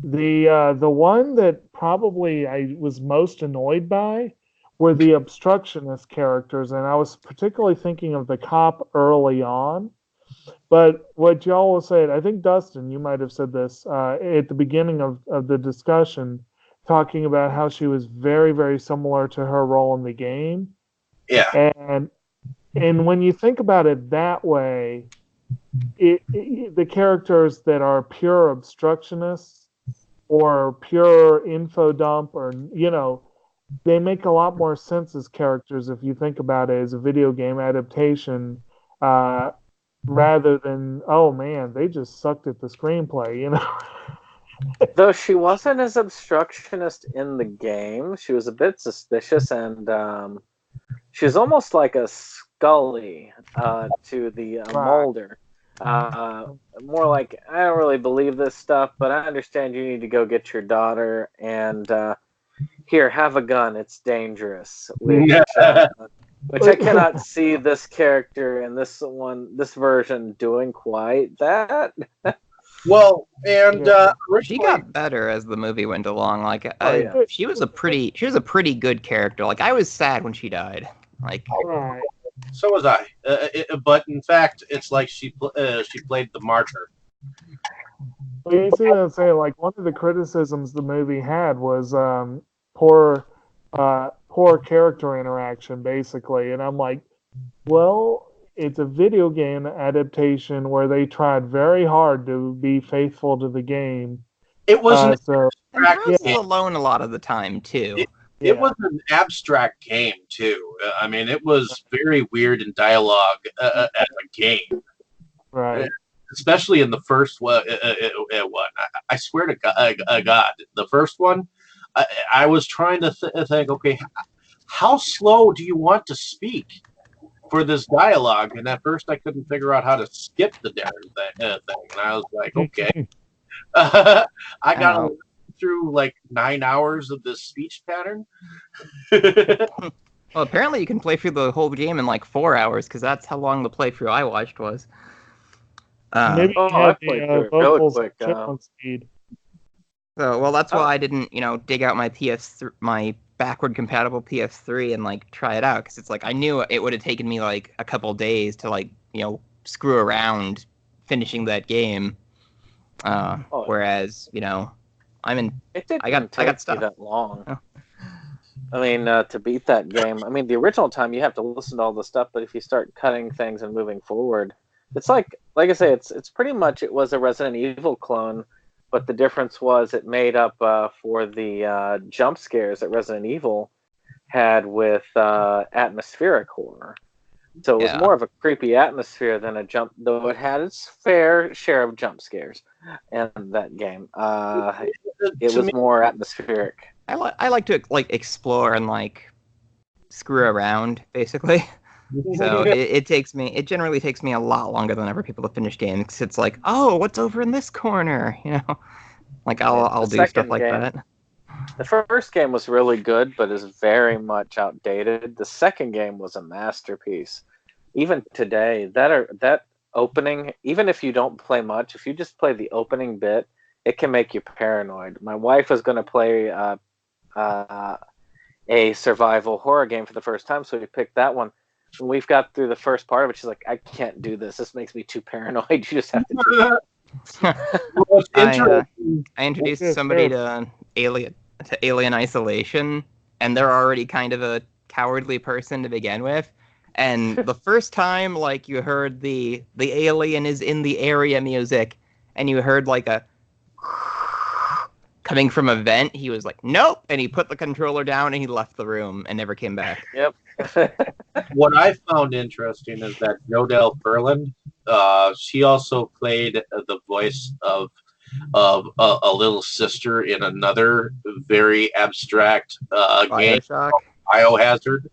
The one that probably I was most annoyed by were the obstructionist characters, and I was particularly thinking of the cop early on. But what y'all said, I think Dustin, you might have said this at the beginning of the discussion, talking about how she was very, very similar to her role in the game. Yeah. And when you think about it that way, the characters that are pure obstructionists or pure info dump, or they make a lot more sense as characters if you think about it as a video game adaptation, rather than, oh man, they just sucked at the screenplay. Though she wasn't as obstructionist in the game, she was a bit suspicious, and she was almost like a Scully to the Mulder. More like, I don't really believe this stuff, but I understand you need to go get your daughter, and here, have a gun. It's dangerous. Which I cannot see this character in this version doing quite that. Well, and she got better as the movie went along. Like, she was a pretty good character. Like, I was sad when she died. Like, right. So was I. But in fact, it's like she played the martyr. Well, you see what I'm saying? Like one of the criticisms the movie had was poor, poor character interaction, basically. And I'm like, well, it's a video game adaptation where they tried very hard to be faithful to the game. It was an So And abstract Rose is game. alone a lot of the time too. It yeah, was an abstract game too. I mean, it was very weird in dialogue as a game, right. especially in the first one. I swear to God, the first one, I was trying to think, okay, how slow do you want to speak for this dialogue? And at first, I couldn't figure out how to skip the damn thing. And I was like, okay, I got Um, through like 9 hours of this speech pattern. well, apparently you can play through the whole game in like 4 hours because that's how long the playthrough I watched was. Maybe Oh, you I had played the through it really vocals quick. chipmunk speed. So, well, that's why Oh. I didn't, dig out my my backward compatible PS3 and like try it out because it's like I knew it would have taken me like a couple days to like screw around finishing that game. Whereas I'm in. It didn't I got take me stuff. that long. Oh. I mean, to beat that game, I mean, the original time you have to listen to all the stuff, but if you start cutting things and moving forward, it's like I say, it's pretty much it was a Resident Evil clone, but the difference was it made up for the jump scares that Resident Evil had with atmospheric horror. So it was Yeah. more of a creepy atmosphere than a jump, though it had its fair share of jump scares in that game. It To was me, more atmospheric. I like to like explore and like screw around basically. So it generally takes me a lot longer than ever people to finish games 'cause it's like, oh, what's over in this corner? Like I'll The do stuff second like game, that. the first game was really good, but is very much outdated. The second game was a masterpiece. Even today, that opening, even if you don't play much, if you just play the opening bit, it can make you paranoid. My wife was going to play a survival horror game for the first time, so we picked that one. When we've got through the first part of it, she's like, "I can't do this. This makes me too paranoid. You just have to." what's I interesting, introduced Yes, somebody sir. to Alien Isolation, and they're already kind of a cowardly person to begin with. And the first time, like you heard the alien is in the area music, and you heard like a coming from a vent, he was like, "Nope," and he put the controller down and he left the room and never came back. Yep. what I found interesting is that Jodelle Ferland, she also played the voice of a little sister in another very abstract game, Bioshock. Biohazard,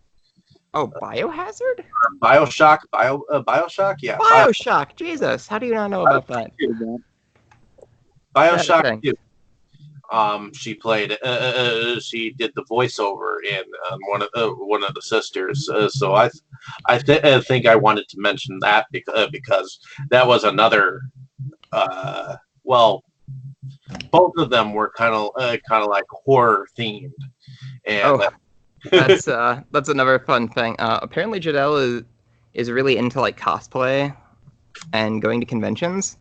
Oh, Biohazard? Bioshock, yeah, Bioshock. Jesus, how do you not know about that? Bioshock Thing. 2. She played. She did the voiceover in one of the sisters. So I think I wanted to mention that because that was another. Well, both of them were kind of like horror themed, and Oh, that's another fun thing. Apparently, Jadelle is really into like cosplay and going to conventions.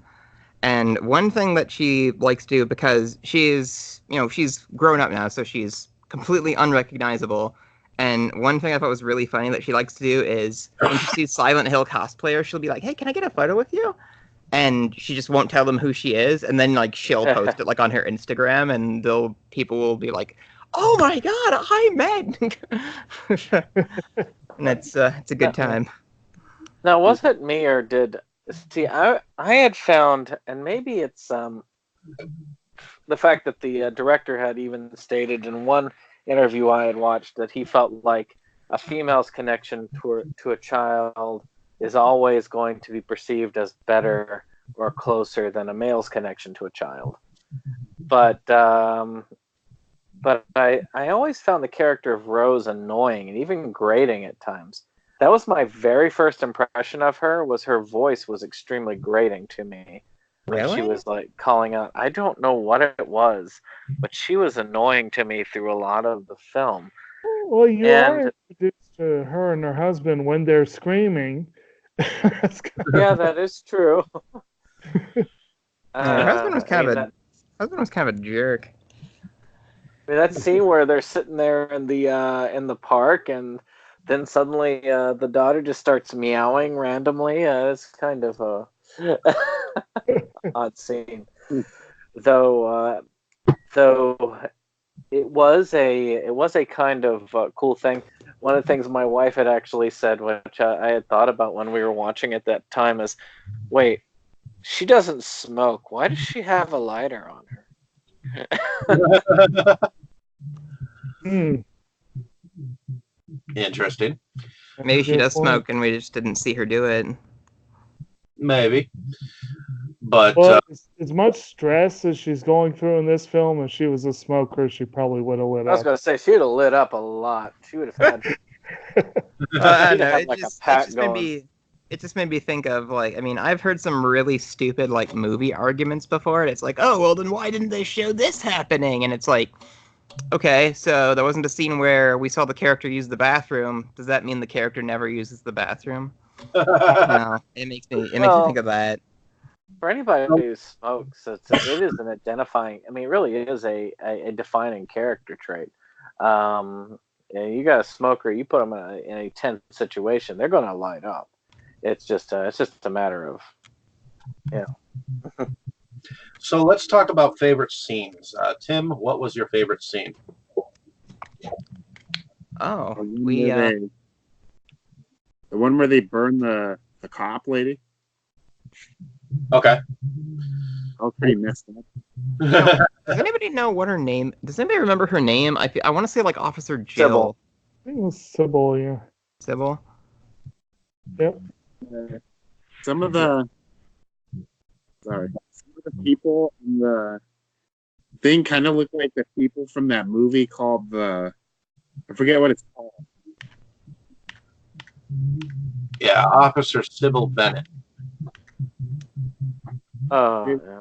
And one thing that she likes to do, because she's grown up now, so she's completely unrecognizable. And one thing I thought was really funny that she likes to do is when she sees Silent Hill cosplayers, she'll be like, "Hey, can I get a photo with you?" And she just won't tell them who she is, and then like she'll post it like on her Instagram, and people will be like, "Oh my God, hi Meg!" And it's a good time. Now, was it me or did I had found, and maybe it's the fact that the director had even stated in one interview I had watched that he felt like a female's connection to a child is always going to be perceived as better or closer than a male's connection to a child. But I always found the character of Rose annoying and even grating at times. That was my very first impression of her. Was her voice was extremely grating to me. When she Really? was like calling out, I don't know what it was, but she was annoying to me through a lot of the film. Well, you are And introduced to her and her husband when they're screaming. Yeah, that is true. Her husband was kind of that, husband was kind of a jerk. that scene where they're sitting there in the park, and then suddenly the daughter just starts meowing randomly. It's kind of a odd scene, though. Though it was a kind of cool thing. One of the things my wife had actually said, which I had thought about when we were watching at that time, is, wait, she doesn't smoke. Why does she have a lighter on her? Hmm. Interesting. Maybe she Good does point. smoke and we just didn't see her do it. Maybe. But Well, as much stress as she's going through in this film, if she was a smoker, she probably would have lit I was up. going to say, she would have lit up a lot. She would have had. I She'd know, have it like a just, pack going. it just made me think of, like, I mean, I've heard some really stupid, like, movie arguments before, and it's like, oh, well, then why didn't they show this happening? And it's like, okay, so there wasn't a scene where we saw the character use the bathroom. Does that mean the character never uses the bathroom? No, it makes me think of that. For anybody who smokes, it is an identifying. I mean, it really is a defining character trait. You got a smoker, you put them in a tense situation, they're going to light up. It's just a matter of, so let's talk about favorite scenes. Tim, what was your favorite scene? Oh, the one where they burn the cop lady. Okay. I was pretty messed up. does anybody know what her name? Does anybody remember her name? I want to say like Officer Jill. Sybil. I think it was Sybil, yeah. Sybil. Yep. Some of the people in the thing kind of look like the people from that movie called I forget what it's called. Yeah, Officer Sybil Bennett. Oh, Dude, yeah.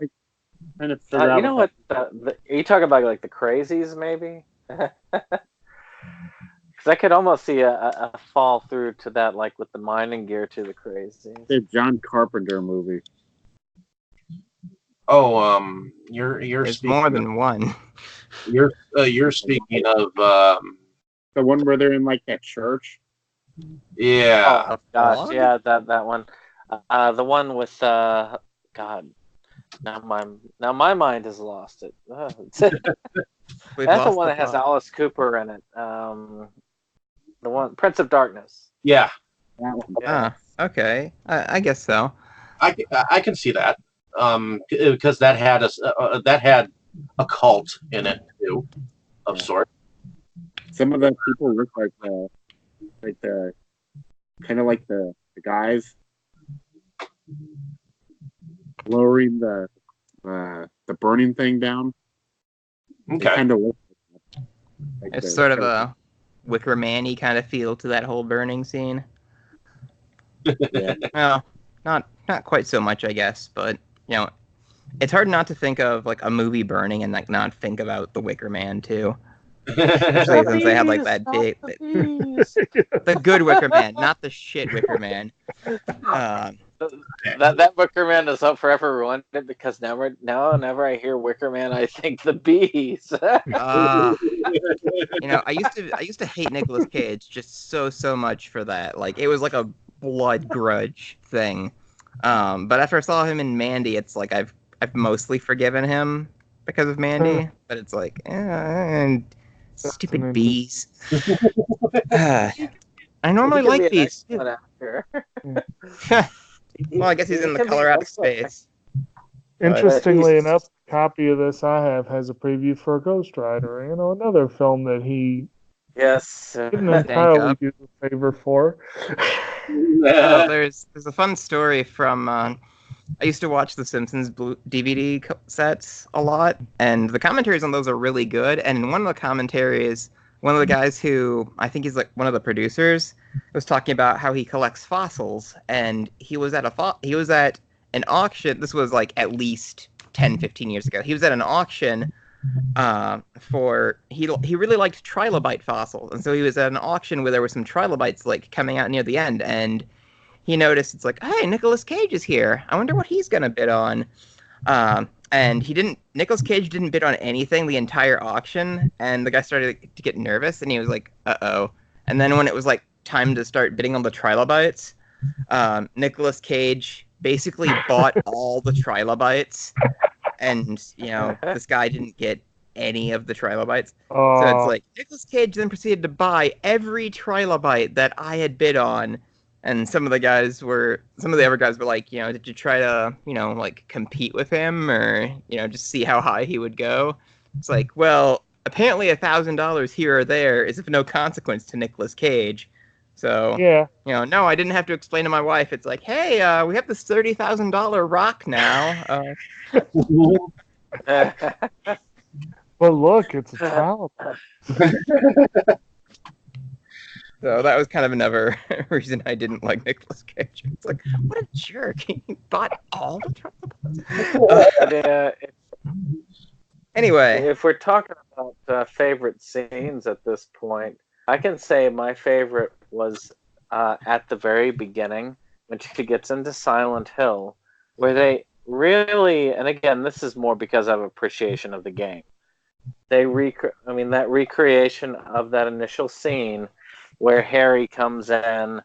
Trying to figure out you know what? Are you talking about like the Crazies, maybe? Because I could almost see a fall through to that, like with the mining gear to the Crazies. the John Carpenter movie. Oh, you're There's speaking more of, than one. you're speaking of The one where they're in like that church. yeah. Oh gosh, Fog? yeah, that one. The one with God. Now my mind has lost it. That's We've the lost one the that has plot. Alice Cooper in it. The one Prince of Darkness. Yeah, That one. Yeah. Okay, I guess so. I can see that. Because that had a cult in it too, of sort. Some of the people look like the kind of like the guys lowering the burning thing down. They Okay. kind of look like It's sort of a Wicker Man-y kind of feel to that whole burning scene. yeah. Well, not quite so much, I guess, but you know, it's hard not to think of like a movie burning and like not think about the Wicker Man too. Especially since they had like that big, the good Wicker Man, not the shit Wicker Man. That Wicker Man is up forever ruined it because whenever I hear Wicker Man, I think the bees. You know, I used to hate Nicolas Cage just so much for that. Like it was like a blood grudge thing. But after I saw him in Mandy, it's like I've mostly forgiven him because of Mandy. But it's like, and stupid bees. I normally He could be like an bees. excellent actor. Well, I guess he's in the He could be color out of excellent. space. Interestingly he's- enough, the copy of this I have has a preview for Ghost Rider, another film that he Yes. didn't Stank entirely up. do the favor for. Well, there's a fun story from. I used to watch the Simpsons DVD sets a lot, and the commentaries on those are really good. And in one of the commentaries, one of the guys who I think he's like one of the producers was talking about how he collects fossils, and he was at an auction. This was like at least 10, 15 years ago. He was at an auction for he really liked trilobite fossils, and so he was at an auction where there were some trilobites like coming out near the end, and he noticed it's like, hey, Nicolas Cage is here. I wonder what he's gonna bid on. And Nicolas Cage didn't bid on anything the entire auction, and the guy started to get nervous, and he was like, uh-oh. And then when it was like time to start bidding on the trilobites, Nicolas Cage basically bought all the trilobites, and this guy didn't get any of the trilobites. So it's like Nicolas Cage then proceeded to buy every trilobite that I had bid on, and some of the other guys were like, did you try to like compete with him, or just see how high he would go? It's like, well, apparently $1,000 here or there is of no consequence to Nicolas Cage. So, Yeah. No, I didn't have to explain to my wife. It's like, hey, we have this $30,000 rock now. But look, it's a trilobite. So that was kind of another reason I didn't like Nicolas Cage. It's like, what a jerk. He bought all the trilobites. Anyway. If we're talking about favorite scenes at this point, I can say my favorite was at the very beginning when she gets into Silent Hill, where they really, and again, this is more because of appreciation of the game. That recreation of that initial scene where Harry comes in,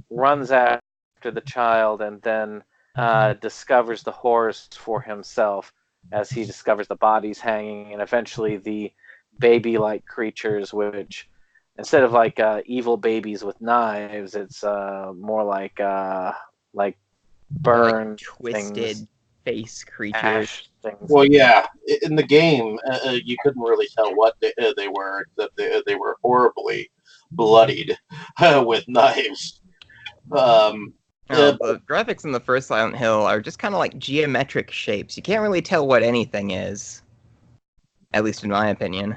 runs after the child, and then discovers the horrors for himself as he discovers the bodies hanging, and eventually the baby-like creatures, which instead of like evil babies with knives, it's more like burn like twisted things, face creatures. ash things. Well, yeah, in the game, you couldn't really tell what they were, except they were horribly bloodied with knives. The graphics in the first Silent Hill are just kind of like geometric shapes. You can't really tell what anything is, at least in my opinion.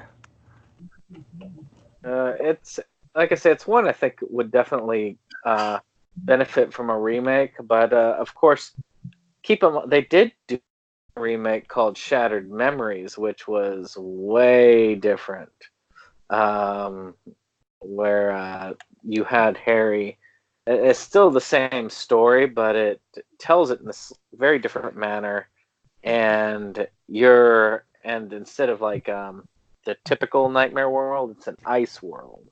It's like I said, it's one I think would definitely benefit from a remake, but of course, they did do a remake called Shattered Memories, which was way different, where you had Harry. It's still the same story, but it tells it in this very different manner, and instead of like the typical nightmare world, it's an ice world.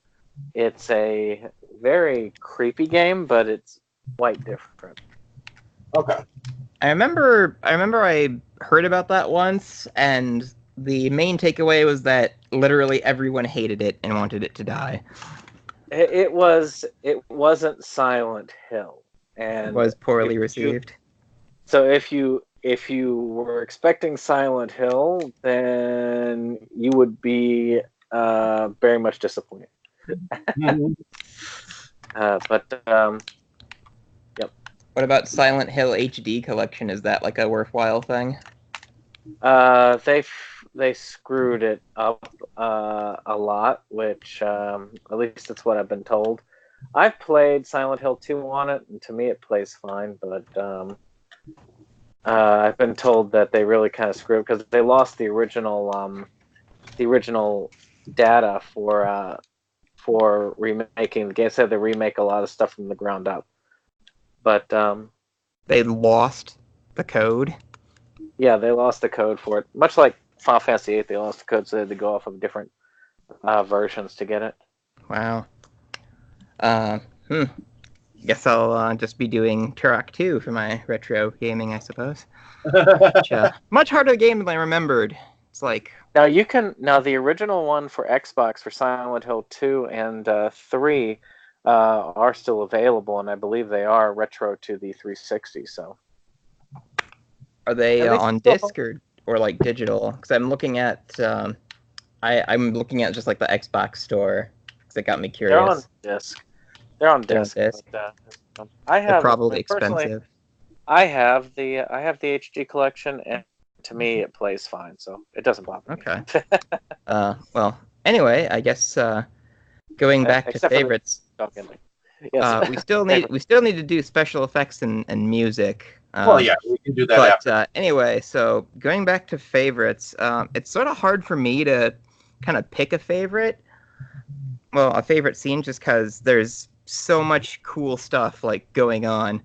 It's a very creepy game, but it's quite different. Okay. I remember I heard about that once, and the main takeaway was that literally everyone hated it and wanted it to die. It wasn't Silent Hill, and It was poorly received. So if you were expecting Silent Hill, then you would be very much disappointed. Yep. What about Silent Hill HD collection? Is that like a worthwhile thing? They screwed it up a lot, which at least that's what I've been told. I've played Silent Hill 2 on it, and to me it plays fine, but I've been told that they really kind of screwed because they lost the original data for remaking the game. Said they remake a lot of stuff from the ground up, but they lost the code. Yeah, they lost the code for it. Much like Final Fantasy VIII, they lost the code, so they had to go off of different versions to get it. Wow. Guess I'll just be doing Turok 2 for my retro gaming, I suppose. Much harder game than I remembered. It's like now the original one for Xbox for Silent Hill 2 and 3 are still available, and I believe they are retro to the 360. So. Are they on disc or like digital? Because I'm looking at I'm looking at just like the Xbox store because it got me curious. They're on disc. They're on disc. But, they're probably expensive. I have the HD collection, and to me it plays fine, so it doesn't bother me. Okay. Well, anyway, I guess going back to favorites. Yes. we still need to do special effects and music. Well, yeah, we can do that But after. anyway, so going back to favorites, it's sort of hard for me to kind of pick a favorite. Well, a favorite scene just because there's so much cool stuff like going on.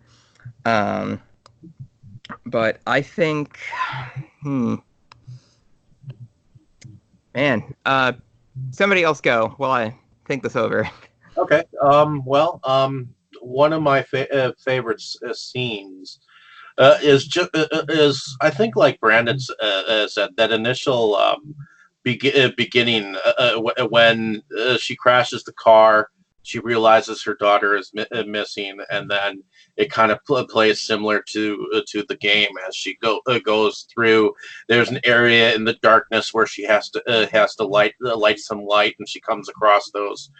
But I think, man, somebody else go while I think this over. Okay. One of my favorite scenes is I think like Brandon said, that initial beginning when she crashes the car, she realizes her daughter is missing, and then it kind of plays similar to the game as she goes through. There's an area in the darkness where she has to light some light, and she comes across those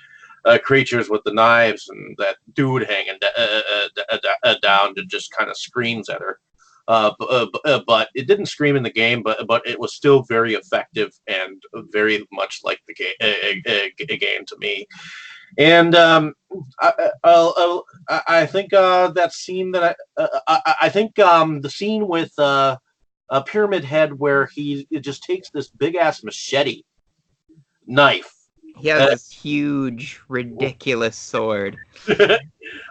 creatures with the knives, and that dude hanging down and just kind of screams at her. But it didn't scream in the game, but it was still very effective and very much like the game a game to me. And I think that scene that I think the scene with a Pyramid Head where he just takes this big ass machete knife. He has this huge, ridiculous sword.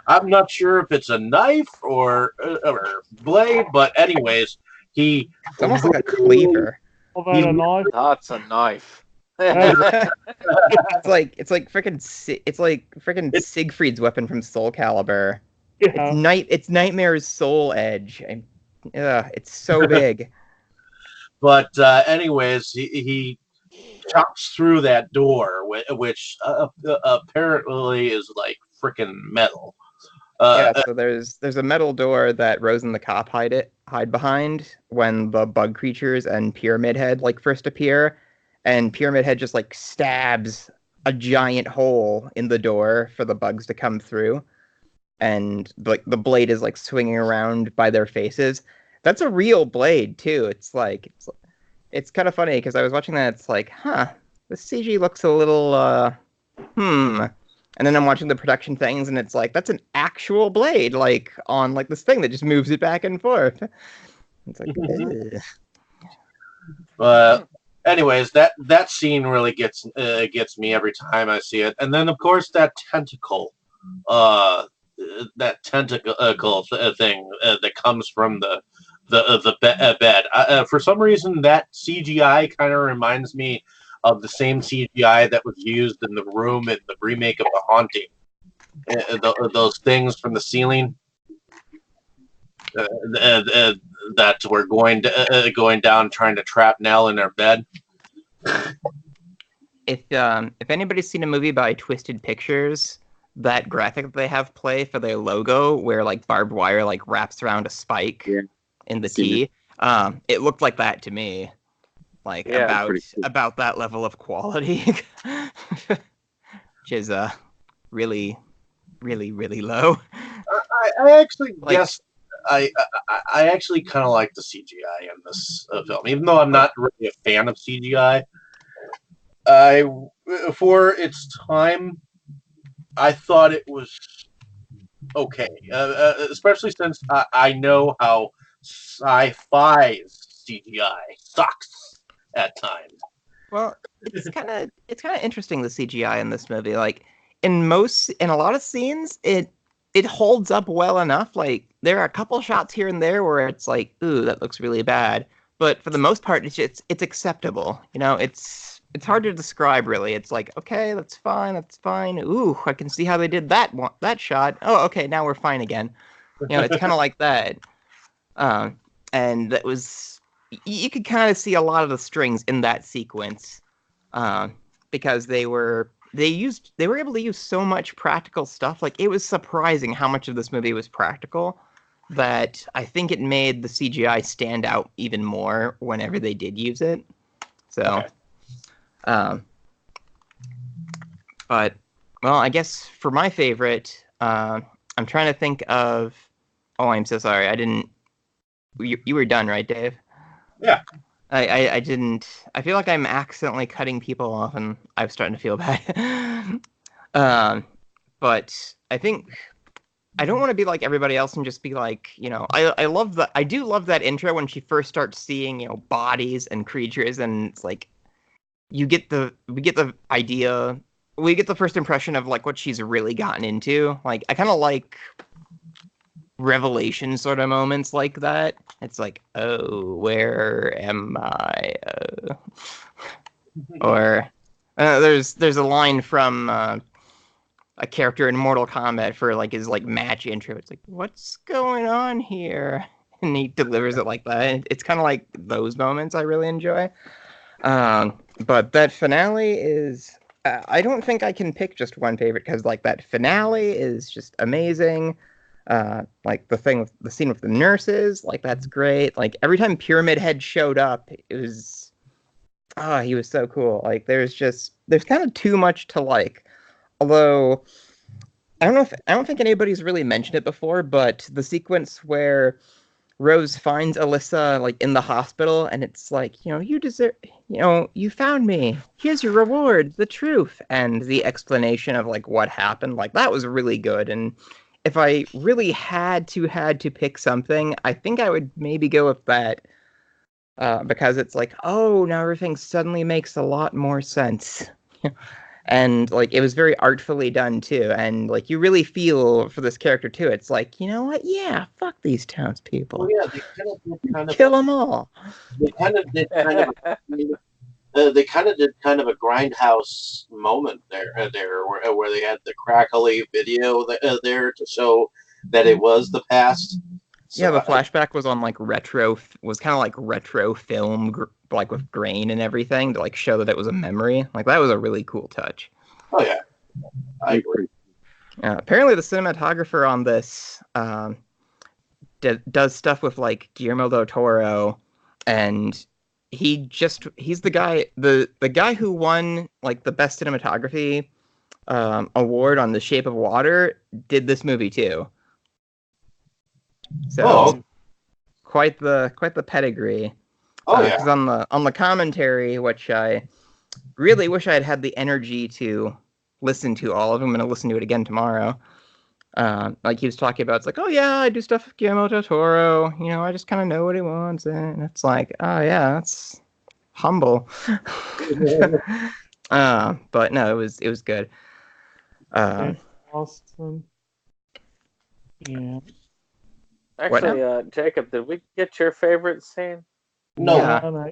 I'm not sure if it's a knife or blade, but anyways, it's almost like a cleaver. That's a knife. It's like freaking Siegfried's weapon from Soul Calibur. Yeah. It's Nightmare's soul edge. It's so big. But anyways, he chops through that door, which apparently is like freaking metal. So there's a metal door that Rose and the cop hide behind when the bug creatures and Pyramid Head like first appear, and Pyramid Head just like stabs a giant hole in the door for the bugs to come through, and like the blade is like swinging around by their faces. That's a real blade too. It's kind of funny because I was watching that. It's like, the CG looks a little, And then I'm watching the production things, and it's like, that's an actual blade, like on like this thing that just moves it back and forth. It's like, anyways, that scene really gets me every time I see it. And then of course that tentacle thing that comes from the bed. For some reason, that CGI kind of reminds me of the same CGI that was used in The Room in the remake of The Haunting. Those things from the ceiling that were going down trying to trap Nell in her bed. If anybody's seen a movie by Twisted Pictures, that graphic that they have play for their logo, where like barbed wire like wraps around a spike in the T, it looked like that to me. Like about that level of quality, which is really, really, really low. I actually guess I actually kind of like the CGI in this film, even though I'm not really a fan of CGI. For its time, I thought it was okay, especially since I know how sci-fi's CGI sucks at times. Well, it's kind of interesting, the CGI in this movie. Like in a lot of scenes, it holds up well enough. Like there are a couple shots here and there where it's like, ooh, that looks really bad. But for the most part, it's acceptable. You know, it's hard to describe really. It's like, okay, that's fine. Ooh, I can see how they did that shot. Oh, okay, now we're fine again. You know, it's kind of like that. And that was. You could kind of see a lot of the strings in that sequence, because they were able to use so much practical stuff. Like it was surprising how much of this movie was practical, that I think it made the CGI stand out even more whenever they did use it. So, but well, I guess for my favorite, I'm trying to think of. Oh, I'm so sorry. I didn't. You were done, right, Dave? Yeah. I didn't. I feel like I'm accidentally cutting people off, and I'm starting to feel bad. But I think I don't want to be like everybody else and just be like, I do love that intro when she first starts seeing, bodies and creatures, and it's like we get the idea, we get the first impression of like what she's really gotten into. Like I kind of like revelation sort of moments like that. It's like, oh, where am I? Or there's a line from a character in Mortal Kombat for like his like match intro. It's like, what's going on here? And he delivers it like that. It's kind of like those moments I really enjoy. But that finale is, I don't think I can pick just one favorite, because like that finale is just amazing. Like the scene with the nurses, like that's great. Like every time Pyramid Head showed up, it was, he was so cool. Like there's kind of too much to like. Although I don't think anybody's really mentioned it before, but the sequence where Rose finds Alyssa like in the hospital, and it's like, you deserve, you found me. Here's your reward, the truth, and the explanation of like what happened. Like that was really good. And if I really had to pick something, I think I would maybe go with that, because it's like, oh, now everything suddenly makes a lot more sense. And like it was very artfully done too, and like you really feel for this character too. It's like, you know what? Yeah, fuck these townspeople. Well, yeah, they kind of kill them all. They kind of did they kind of did kind of a grindhouse moment there, where they had the crackly video there to show that it was the past. So, yeah, the flashback was on like was kind of like retro film, like with grain and everything to like show that it was a memory. Like that was a really cool touch. Oh yeah, I agree. Apparently, the cinematographer on this does stuff with like Guillermo del Toro, and he's the guy who won like the best cinematography award on The Shape of Water. Did this movie too. So quite the pedigree. Oh yeah. Because on the commentary, which I really wish I had the energy to listen to all of them. I'm going to listen to it again tomorrow. Like he was talking about, it's like, oh yeah, I do stuff with Guillermo del Toro. I just kind of know what he wants, and it's like, oh yeah, that's humble. But no, it was good. Awesome. Yeah. Actually, Jacob, did we get your favorite scene? No. Yeah.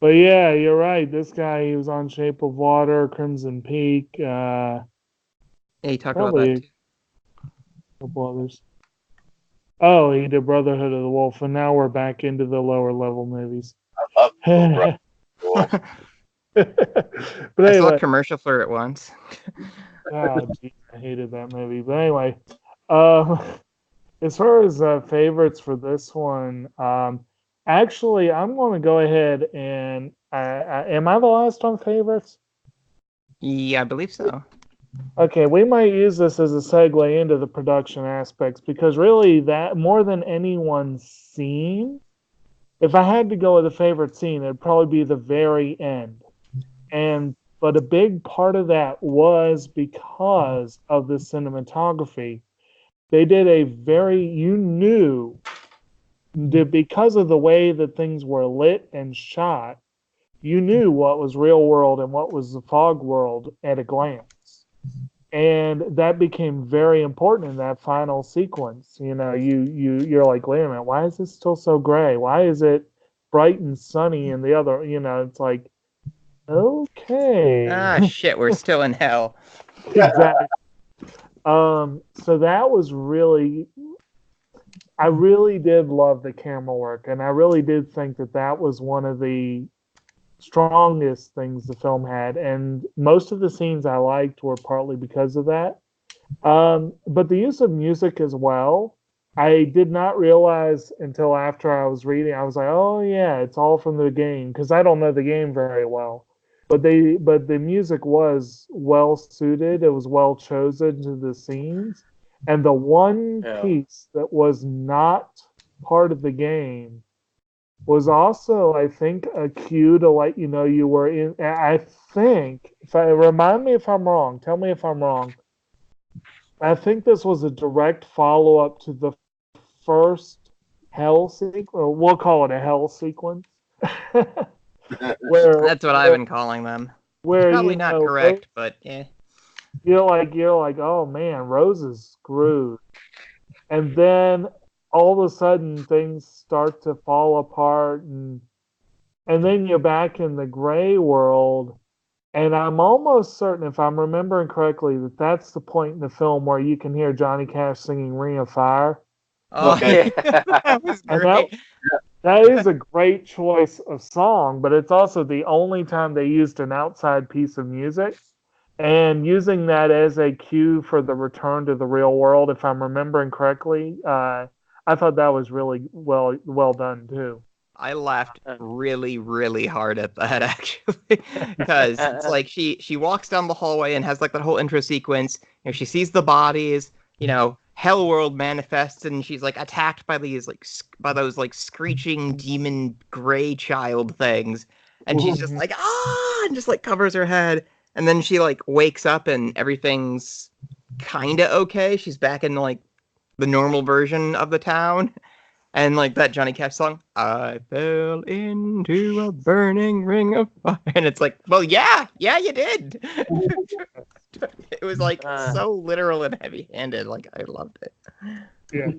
But yeah, you're right. This guy, he was on Shape of Water, Crimson Peak. Yeah, he talked about that too. A couple others. Oh, he did Brotherhood of the Wolf, and now we're back into the lower level movies. I love But I anyway, saw a commercial for it once. oh, geez, I hated that movie. But anyway, as far as favorites for this one, actually, I'm going to go ahead and am I the last on favorites? Yeah, I believe so. Okay, we might use this as a segue into the production aspects, because really, that more than anyone's scene, if I had to go with a favorite scene, it'd probably be the very end. But a big part of that was because of the cinematography. They did you knew that because of the way that things were lit and shot, you knew what was real world and what was the fog world at a glance. And that became very important in that final sequence. You're like, wait a minute, why is this still so gray? Why is it bright and sunny and the other, it's like, okay. Shit, we're still in hell. Exactly. So that was I really did love the camera work, and I really did think that was one of the strongest things the film had, and most of the scenes I liked were partly because of that. But the use of music as well, I did not realize until after I was reading. I was like, oh yeah, it's all from the game, because I don't know the game very well. But the music was well suited. It was well chosen to the scenes. And the one piece that was not part of the game was also, I think, a cue to let you know you were in. I think, remind me if I'm wrong. Tell me if I'm wrong. I think this was a direct follow up to the first hell sequence. We'll call it a hell sequence. where That's what I've been calling them. where Probably you not know correct, but yeah. you're like, oh man, Rose is screwed. And then all of a sudden things start to fall apart, and then you're back in the gray world. And I'm almost certain, if I'm remembering correctly, that that's the point in the film where you can hear Johnny Cash singing Ring of Fire. Oh, Okay. that was And great. that is a great choice of song, but it's also the only time they used an outside piece of music. And using that as a cue for the return to the real world, if I'm remembering correctly, I thought that was really well done too. I laughed really, really hard at that actually, because it's like she walks down the hallway and has like that whole intro sequence. You know, she sees the bodies. You know, Hell World manifests, and she's like attacked by these like by those like screeching demon gray child things, and she's just like and just like covers her head, and then she like wakes up and everything's kind of okay. She's back in like the normal version of the town. And like that Johnny Cash song, I fell into a burning ring of fire. And it's like, well, yeah, you did. It was like so literal and heavy-handed. Like I loved it. Yeah.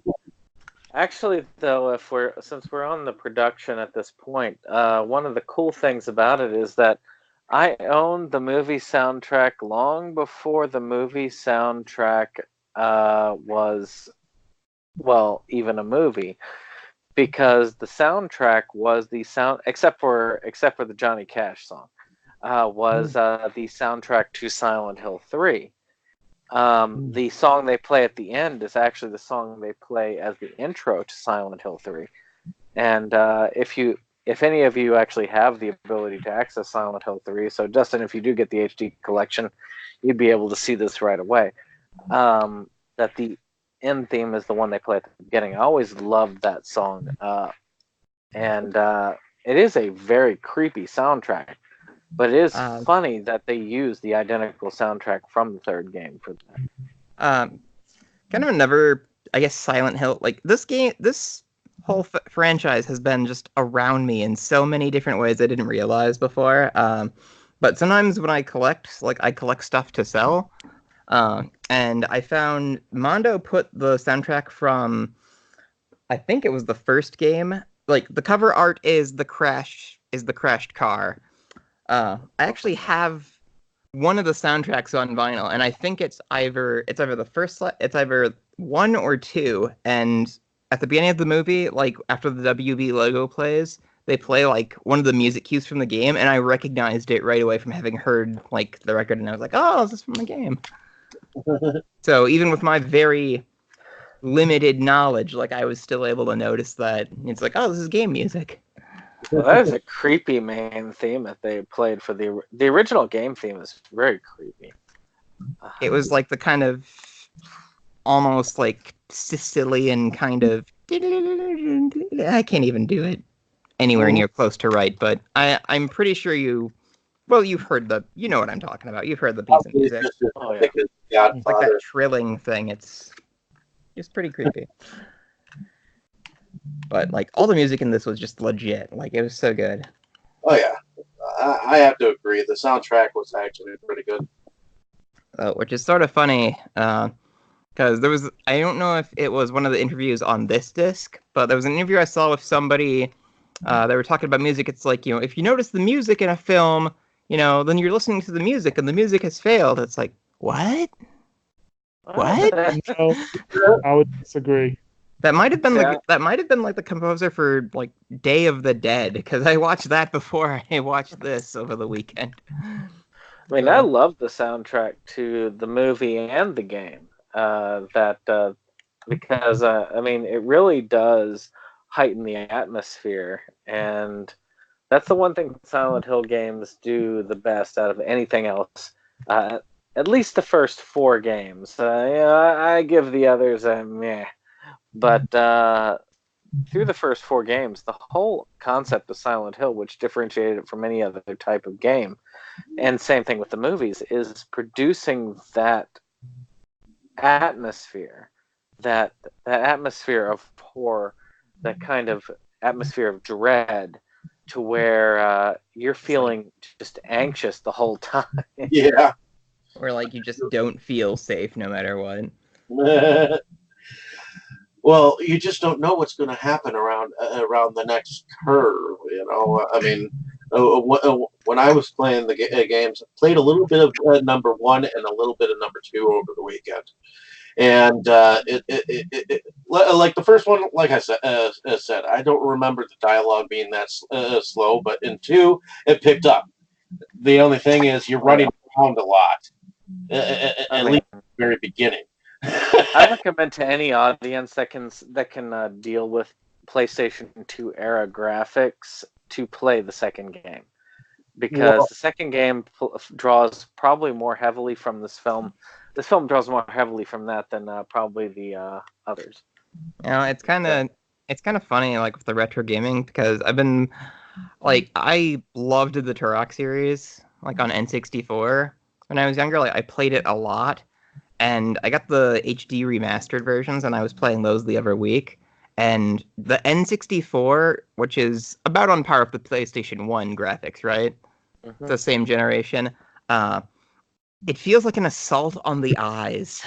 Actually, though, since we're on the production at this point, one of the cool things about it is that I owned the movie soundtrack long before the movie soundtrack was, well, even a movie. Because the soundtrack was the sound, except for the Johnny Cash song, was the soundtrack to Silent Hill 3. The song they play at the end is actually the song they play as the intro to Silent Hill 3. And if any of you actually have the ability to access Silent Hill 3, so Justin, if you do get the HD collection, you'd be able to see this right away. That the end theme is the one they play at the beginning. I always loved that song, and it is a very creepy soundtrack. But it is funny that they use the identical soundtrack from the third game for that. Kind of another, I guess, Silent Hill. Like this whole franchise has been just around me in so many different ways I didn't realize before. But sometimes when I collect stuff to sell. And I found Mondo put the soundtrack from, I think it was the first game. Like the cover art is the crashed car. I actually have one of the soundtracks on vinyl, and I think it's either one or two. And at the beginning of the movie, like after the WB logo plays, they play like one of the music cues from the game, and I recognized it right away from having heard like the record, and I was like, oh, this is from the game. So even with my very limited knowledge, like I was still able to notice that it's like, oh, this is game music. Well, that is a creepy main theme that they played for the original game theme is very creepy. It was like the kind of almost like Sicilian kind of. I can't even do it anywhere near close to right, but I'm pretty sure you've heard you know what I'm talking about. You've heard the piece of music. Oh, yeah. It's like that trilling thing. It's pretty creepy. But like all the music in this was just legit. Like it was so good. Oh yeah, I have to agree. The soundtrack was actually pretty good. Which is sort of funny, because I don't know if it was one of the interviews on this disc, but there was an interview I saw with somebody. They were talking about music. It's like, if you notice the music in a film, then you're listening to the music, and the music has failed. It's like, what? What? No, I would disagree. That might have been like the composer for like Day of the Dead, because I watched that before I watched this over the weekend. I mean, I love the soundtrack to the movie and the game. Because I mean, it really does heighten the atmosphere, and that's the one thing Silent Hill games do the best out of anything else. At least the first 4 games. I give the others a meh. But through the first 4 games, the whole concept of Silent Hill, which differentiated it from any other type of game, and same thing with the movies, is producing that atmosphere, that atmosphere of horror, that kind of atmosphere of dread, to where you're feeling just anxious the whole time. Yeah. Or like you just don't feel safe no matter what. Well, you just don't know what's going to happen around the next curve. I mean, when I was playing the games, I played a little bit of number one and a little bit of number two over the weekend. And like the first one, like I said, I don't remember the dialogue being that slow, but in two, it picked up. The only thing is you're running around a lot, at least at the very beginning. I recommend to any audience that can deal with PlayStation 2 era graphics to play the second game, because the second game draws probably more heavily from this film. This film draws more heavily from that than probably the others. It's kind of funny, like with the retro gaming, because I've been like, I loved the Turok series, like on N64 when I was younger. Like I played it a lot. And I got the HD remastered versions, and I was playing those the other week. And the N64, which is about on par with the PlayStation 1 graphics, right? Mm-hmm. The same generation. It feels like an assault on the eyes.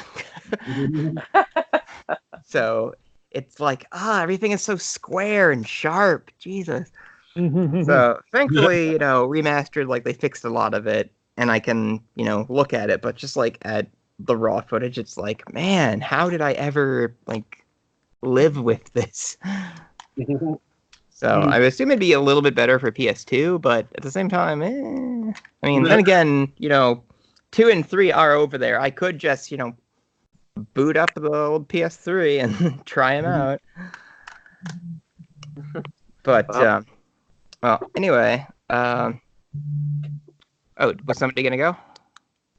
So it's like, everything is so square and sharp. Jesus. So thankfully, remastered, like they fixed a lot of it, and I can, look at it. But just like at the raw footage, it's like, man, how did I ever like live with this? So I would assume it'd be a little bit better for PS2, but at the same time, I mean, then again, 2 and 3 are over there. I could just, boot up the old PS3 and try them out. But well, anyway, was somebody gonna go?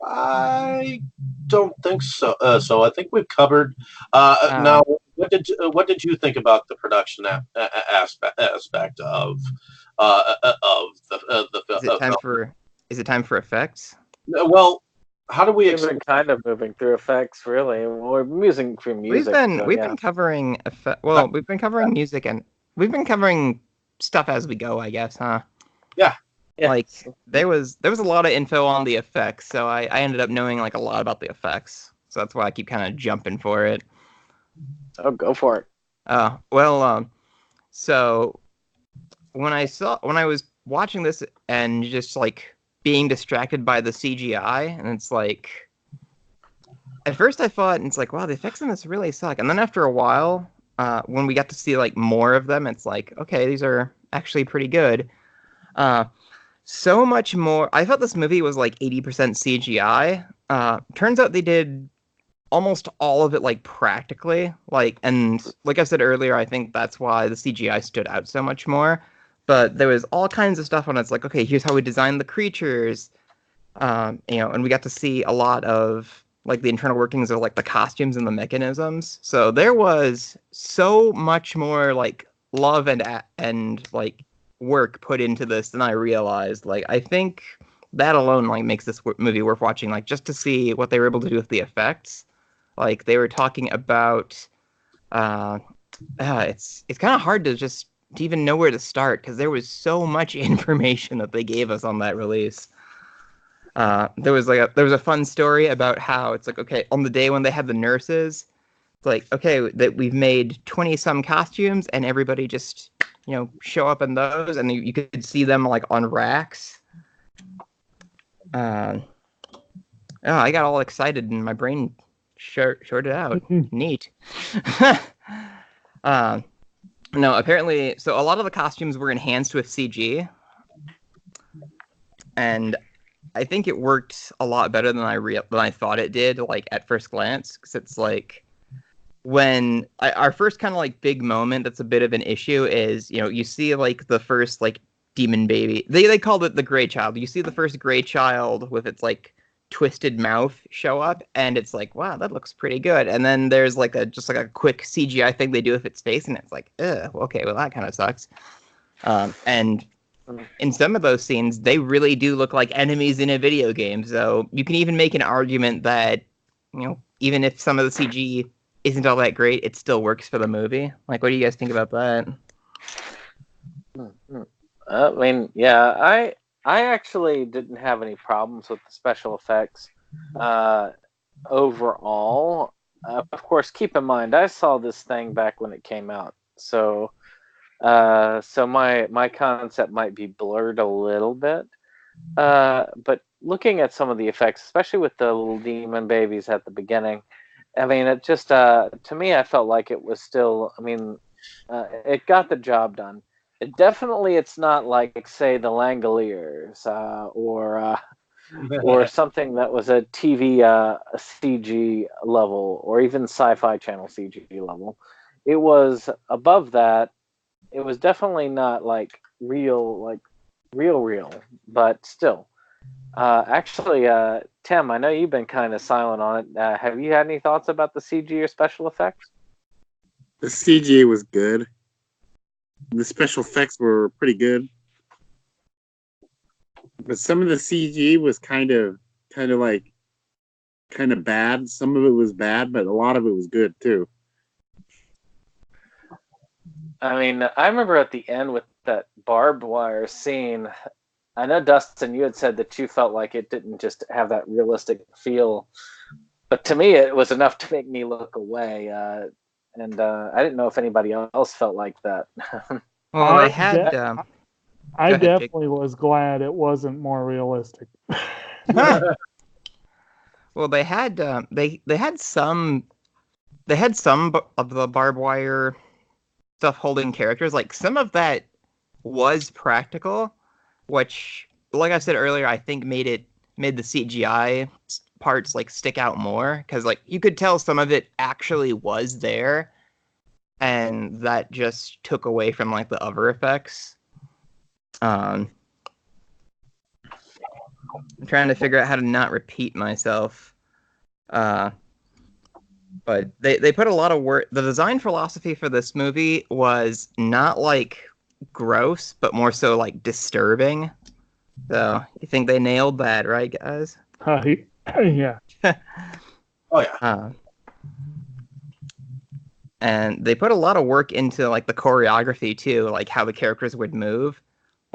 I don't think so. So I think we've covered. Now, what did you think about the production aspect of the film? Is it time for effects? Well, how do we? We've been kind of moving through effects, really. We're using through music. We've been covering Well, we've been covering music, and we've been covering stuff as we go, I guess, huh? Yeah. Yes. Like there was a lot of info on the effects, so I ended up knowing like a lot about the effects. So that's why I keep kind of jumping for it. Oh, go for it. So when I was watching this and just like being distracted by the CGI, and it's like, at first I thought, and it's like, wow, the effects in this really suck. And then after a while, when we got to see like more of them, it's like, okay, these are actually pretty good. So much more. I thought this movie was like 80% CGI. Turns out they did almost all of it like practically. And like I said earlier, I think that's why the CGI stood out so much more. But there was all kinds of stuff on it. It's like, okay, here's how we designed the creatures. And we got to see a lot of like the internal workings of like the costumes and the mechanisms. So there was so much more like love and like work put into this than I realized. Like, I think that alone like makes this movie worth watching, like just to see what they were able to do with the effects. Like they were talking about it's kind of hard to even know where to start, because there was so much information that they gave us on that release. There was a fun story about how it's like, okay, on the day when they had the nurses, it's like, okay, that we've made 20 some costumes, and everybody just show up in those, and you could see them like on racks. I got all excited and my brain shorted out. Neat. No, apparently, so a lot of the costumes were enhanced with CG, and I think it worked a lot better than I thought it did, like at first glance, because it's like, when our first kind of like big moment that's a bit of an issue is, you see like the first like demon baby. They called it the gray child. You see the first gray child with its like twisted mouth show up, and it's like, wow, that looks pretty good. And then there's like a quick CGI thing they do with its face, and it's like, okay, well that kind of sucks. And in some of those scenes, they really do look like enemies in a video game. So you can even make an argument that, even if some of the CG isn't all that great, it still works for the movie. Like, what do you guys think about that? I mean, yeah, I actually didn't have any problems with the special effects overall. Of course, keep in mind I saw this thing back when it came out, so my concept might be blurred a little bit. But looking at some of the effects, especially with the little demon babies at the beginning, I mean, it just to me, I felt like it was still. I mean, it got the job done. It's not like, say, the Langoliers or something that was a TV CG level, or even Sci-Fi Channel CG level. It was above that. It was definitely not like real, but still. Actually, Tim, I know you've been kind of silent on it. Have you had any thoughts about the CG or special effects? The CG was good. The special effects were pretty good. But some of the CG was kind of bad. Some of it was bad, but a lot of it was good too. I mean, I remember at the end with that barbed wire scene. I know, Dustin, you had said that you felt like it didn't just have that realistic feel, but to me, it was enough to make me look away. And I didn't know if anybody else felt like that. Well, they had. I Go ahead, Jake. definitely was glad it wasn't more realistic. Well, they had some of the barbed wire stuff holding characters. Like, some of that was practical, which, like I said earlier, I think made the CGI parts like stick out more, because like you could tell some of it actually was there, and that just took away from like the other effects. I'm trying to figure out how to not repeat myself. But they put a lot of work. The design philosophy for this movie was not like gross, but more so like disturbing. So you think they nailed that, right, guys? Yeah. Oh yeah. And they put a lot of work into like the choreography too, like how the characters would move.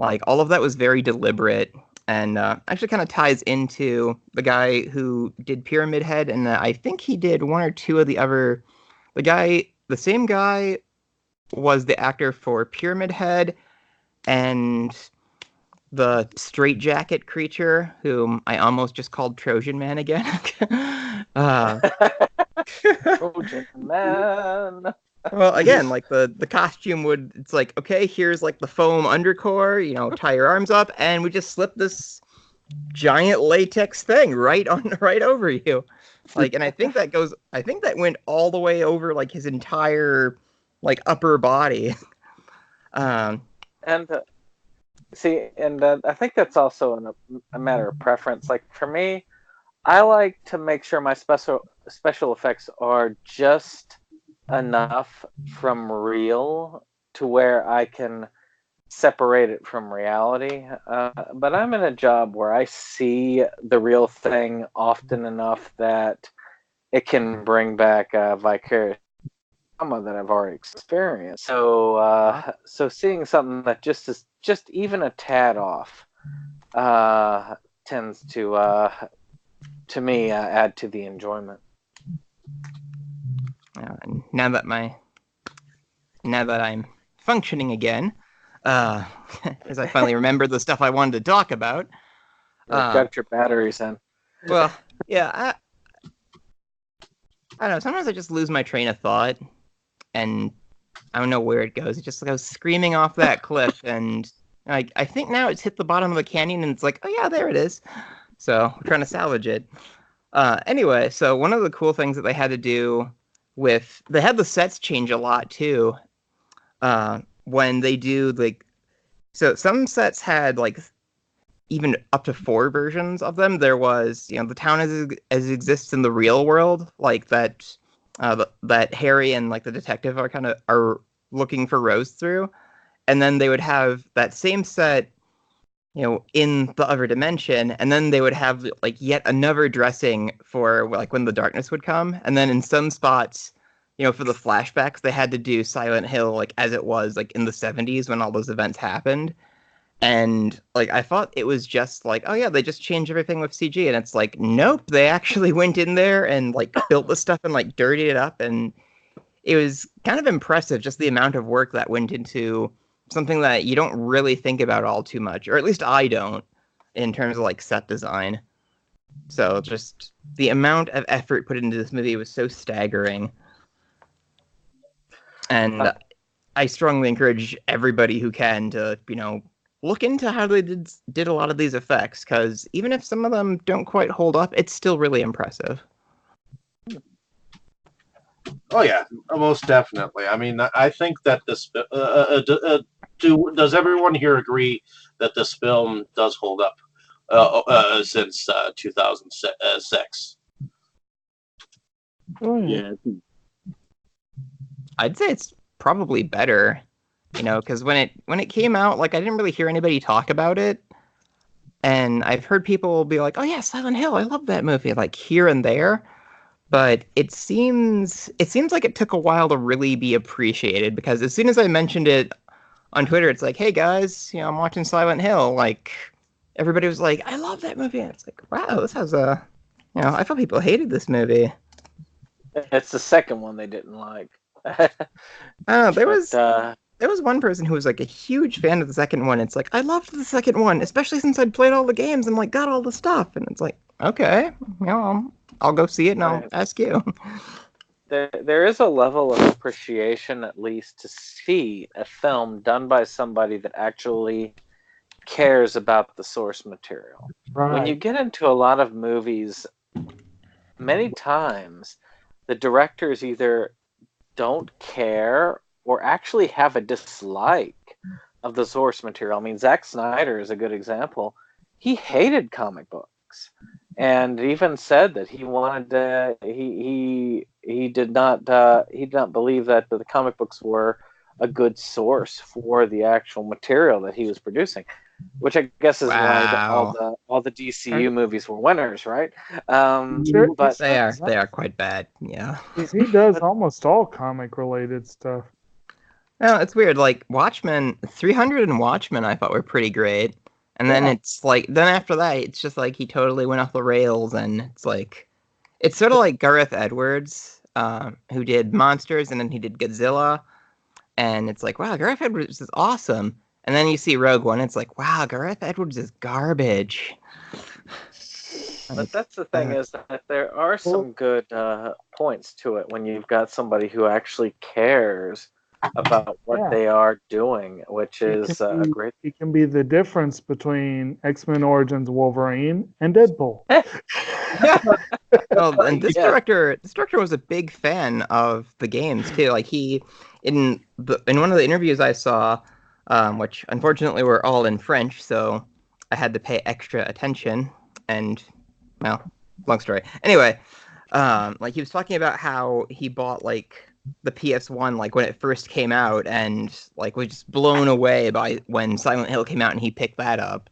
Like, all of that was very deliberate, and actually kind of ties into the guy who did Pyramid Head, and I think he did one or two of the other. The same guy was the actor for Pyramid Head and the Straitjacket Creature, whom I almost just called Trojan Man again. Trojan Man. Well, again, like the costume it's like, okay, here's like the foam undercore, tie your arms up, and we just slip this giant latex thing right over you. Like, and I think that went all the way over like his entire like upper body. And I think that's also a matter of preference. Like, for me, I like to make sure my special effects are just enough from real to where I can separate it from reality. But I'm in a job where I see the real thing often enough that it can bring back vicarious trauma that I've already experienced. So seeing something that just is just even a tad off tends to me add to the enjoyment. Now that I'm functioning again, as I finally remember the stuff I wanted to talk about. Got your batteries in. Well, yeah, I don't know. Sometimes I just lose my train of thought, and I don't know where it goes. It just goes screaming off that cliff, and I think now it's hit the bottom of the canyon, and it's like, oh yeah, there it is. So we're trying to salvage it. Anyway, so one of the cool things that they had to do they had the sets change a lot too. When they do so some sets had like even up to 4 versions of them. There was, the town as it exists in the real world, like that Harry and like the detective are looking for Rose through, and then they would have that same set in the other dimension, and then they would have like yet another dressing for like when the darkness would come, and then in some spots, for the flashbacks, they had to do Silent Hill like as it was like in the 70s when all those events happened. And like I thought it was just like, oh yeah, they just changed everything with CG, and it's like, nope, they actually went in there and like built the stuff and like dirtied it up, and it was kind of impressive just the amount of work that went into something that you don't really think about all too much, or at least I don't, in terms of like set design. So just the amount of effort put into this movie was so staggering. And I strongly encourage everybody who can to, look into how they did a lot of these effects, because even if some of them don't quite hold up, it's still really impressive. Oh yeah, most definitely. I mean, I think that this. Does everyone here agree that this film does hold up since 2006? Yeah. I'd say it's probably better, because when it came out, like I didn't really hear anybody talk about it, and I've heard people be like, "Oh yeah, Silent Hill, I love that movie," like here and there, but it seems like it took a while to really be appreciated, because as soon as I mentioned it on Twitter, it's like, "Hey guys, I'm watching Silent Hill," like everybody was like, "I love that movie," and it's like, wow, this has I thought people hated this movie. It's the second one they didn't like. There was one person who was like a huge fan of the second one. It's like, I loved the second one, especially since I'd played all the games and like got all the stuff. And it's like, okay, I'll go see it and I'll ask you. There is a level of appreciation, at least, to see a film done by somebody that actually cares about the source material. Right. When you get into a lot of movies, many times the directors either don't care or actually have a dislike of the source material. I mean, Zack Snyder is a good example. He hated comic books, and even said that he wanted to. He did not believe that the comic books were a good source for the actual material that he was producing, which I guess is Wow. why all the DCU movies were winners, right? Sure, But They are quite bad. Yeah. he does almost all comic related stuff. No, it's weird. Like 300 and Watchmen, I thought were pretty great, and then it's like, then after that, it's just like he totally went off the rails, and it's like, it's sort of like Gareth Edwards, who did Monsters, and then he did Godzilla, and it's like, wow, Gareth Edwards is awesome, and then you see Rogue One, it's like, wow, Gareth Edwards is garbage. But that's the thing, is that there are some good points to it when you've got somebody who actually cares about what they are doing, which is a great. It can be the difference between X-Men Origins Wolverine and Deadpool. Well, and this director was a big fan of the games too. Like in one of the interviews I saw, which unfortunately were all in French, so I had to pay extra attention. And well, long story. Anyway, like he was talking about how he bought like the PS1 like when it first came out, and like was just blown away by when Silent Hill came out, and he picked that up.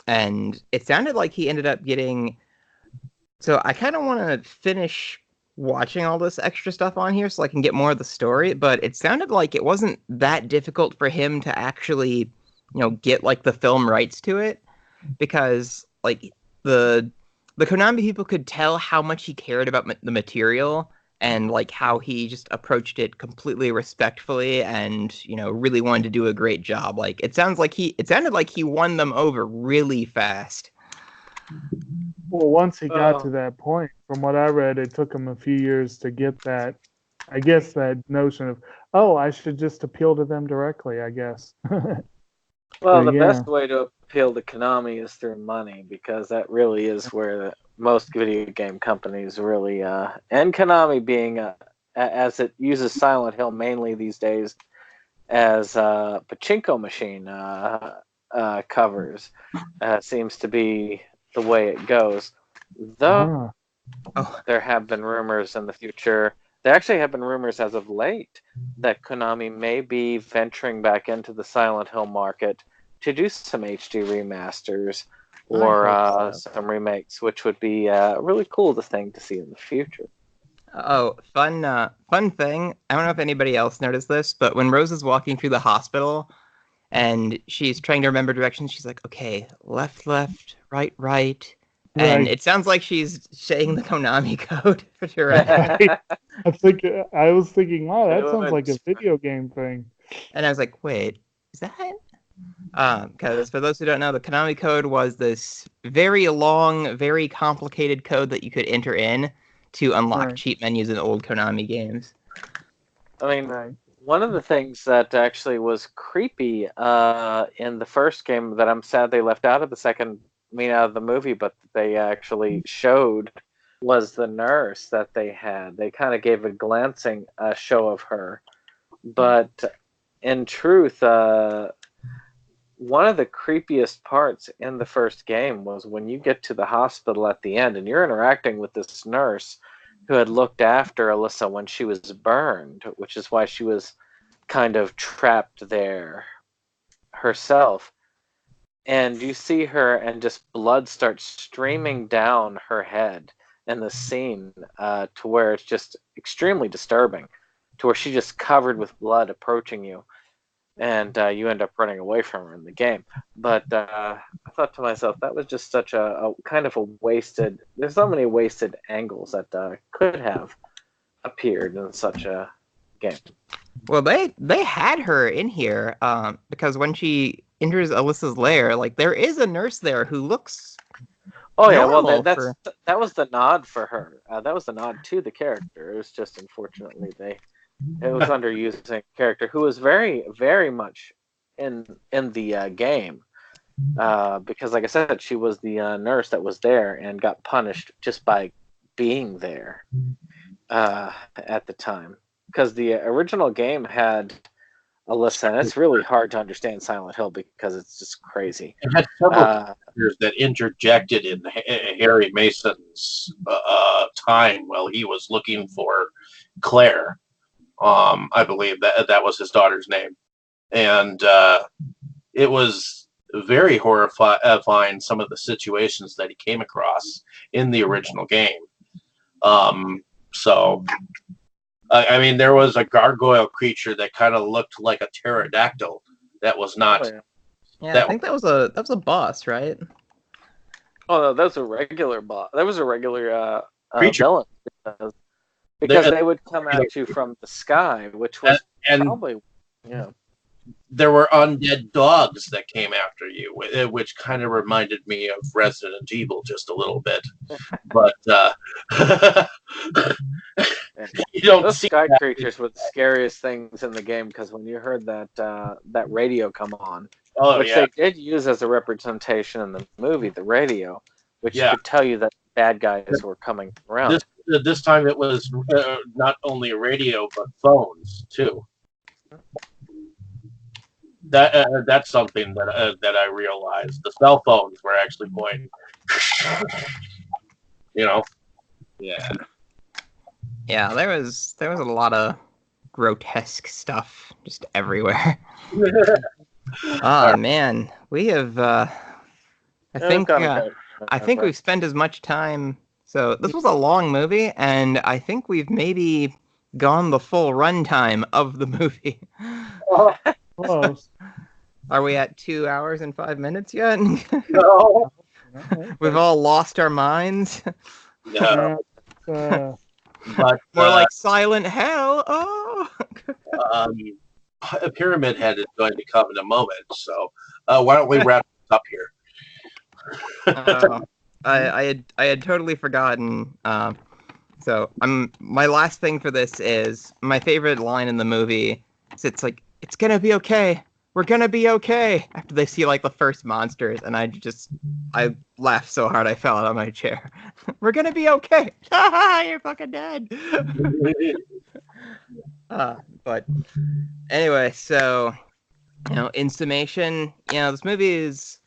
And it sounded like he ended up getting. So I kind of want to finish watching all this extra stuff on here so I can get more of the story, but it sounded like it wasn't that difficult for him to actually, get like the film rights to it, because like the Konami people could tell how much he cared about the material, and like how he just approached it completely respectfully, and really wanted to do a great job. Like it sounded like he won them over really fast. Well, once he got to that point, from what I read, it took him a few years to get that. I guess that notion of, I should just appeal to them directly, I guess. Well, the best way to appeal to Konami is through money, because that really is where most video game companies really, and Konami being, as it uses Silent Hill mainly these days as a pachinko machine covers, seems to be the way it goes. Though there have been rumors in the future, there actually have been rumors as of late that Konami may be venturing back into the Silent Hill market to do some HD remasters or some remakes, which would be a really cool thing to see in the future. Oh, fun thing. I don't know if anybody else noticed this, but when Rose is walking through the hospital and she's trying to remember directions, she's like, okay, left, right, right. And it sounds like she's saying the Konami code for directions. I was thinking, wow, that sounds like a video game thing. And I was like, wait, is that? Because for those who don't know, the Konami code was this very long, very complicated code that you could enter in to unlock cheat menus in old Konami games. I mean, one of the things that actually was creepy in the first game that I'm sad they left out of out of the movie, but they actually showed was the nurse that they had. They kind of gave a glancing show of her. But in truth, one of the creepiest parts in the first game was when you get to the hospital at the end and you're interacting with this nurse who had looked after Alyssa when she was burned, which is why she was kind of trapped there herself. And you see her and just blood starts streaming down her head in the scene to where it's just extremely disturbing, to where she's just covered with blood approaching you. And you end up running away from her in the game. But I thought to myself, that was just such a kind of a wasted... There's so many wasted angles that could have appeared in such a game. Well, they had her in here because when she enters Alyssa's lair, like, there is a nurse there who looks... Oh, yeah, well, that was the nod for her. That was the nod to the character. It was just, unfortunately, it was underusing a character who was very, very much in the game. Because, like I said, she was the nurse that was there and got punished just by being there at the time. Because the original game had Alyssa, and it's really hard to understand Silent Hill because it's just crazy. It had several characters that interjected in Harry Mason's time while he was looking for Claire. I believe that was his daughter's name. And it was very horrifying, some of the situations that he came across in the original game. I mean, there was a gargoyle creature that kind of looked like a pterodactyl. That was not. Oh, yeah, I think that was a boss, right? Oh no, that was a regular boss. That was a regular creature. Villain because they would come at you from the sky, which was probably There were undead dogs that came after you, which kind of reminded me of Resident Evil just a little bit. But you don't those see sky creatures were the scariest things in the game because when you heard that radio come on, which they did use as a representation in the movie, the radio, which could tell you that bad guys were coming around. This time it was not only a radio but phones too. That's something that I realized. The cell phones were actually going, Yeah. Yeah, there was a lot of grotesque stuff just everywhere. Oh man, we have. I think we've spent as much time. So this was a long movie, and I think we've maybe gone the full runtime of the movie. Close. Are we at 2 hours and 5 minutes yet? no. We've all lost our minds. No. But more like Silent Hell. Oh. A Pyramid Head is going to come in a moment, so why don't we wrap this up here? I had totally forgotten. So my last thing for this is my favorite line in the movie. It's like, it's gonna be okay. We're gonna be okay. After they see like the first monsters, and I laughed so hard I fell out of my chair. We're gonna be okay. You're fucking dead. But anyway, so in summation, this movie is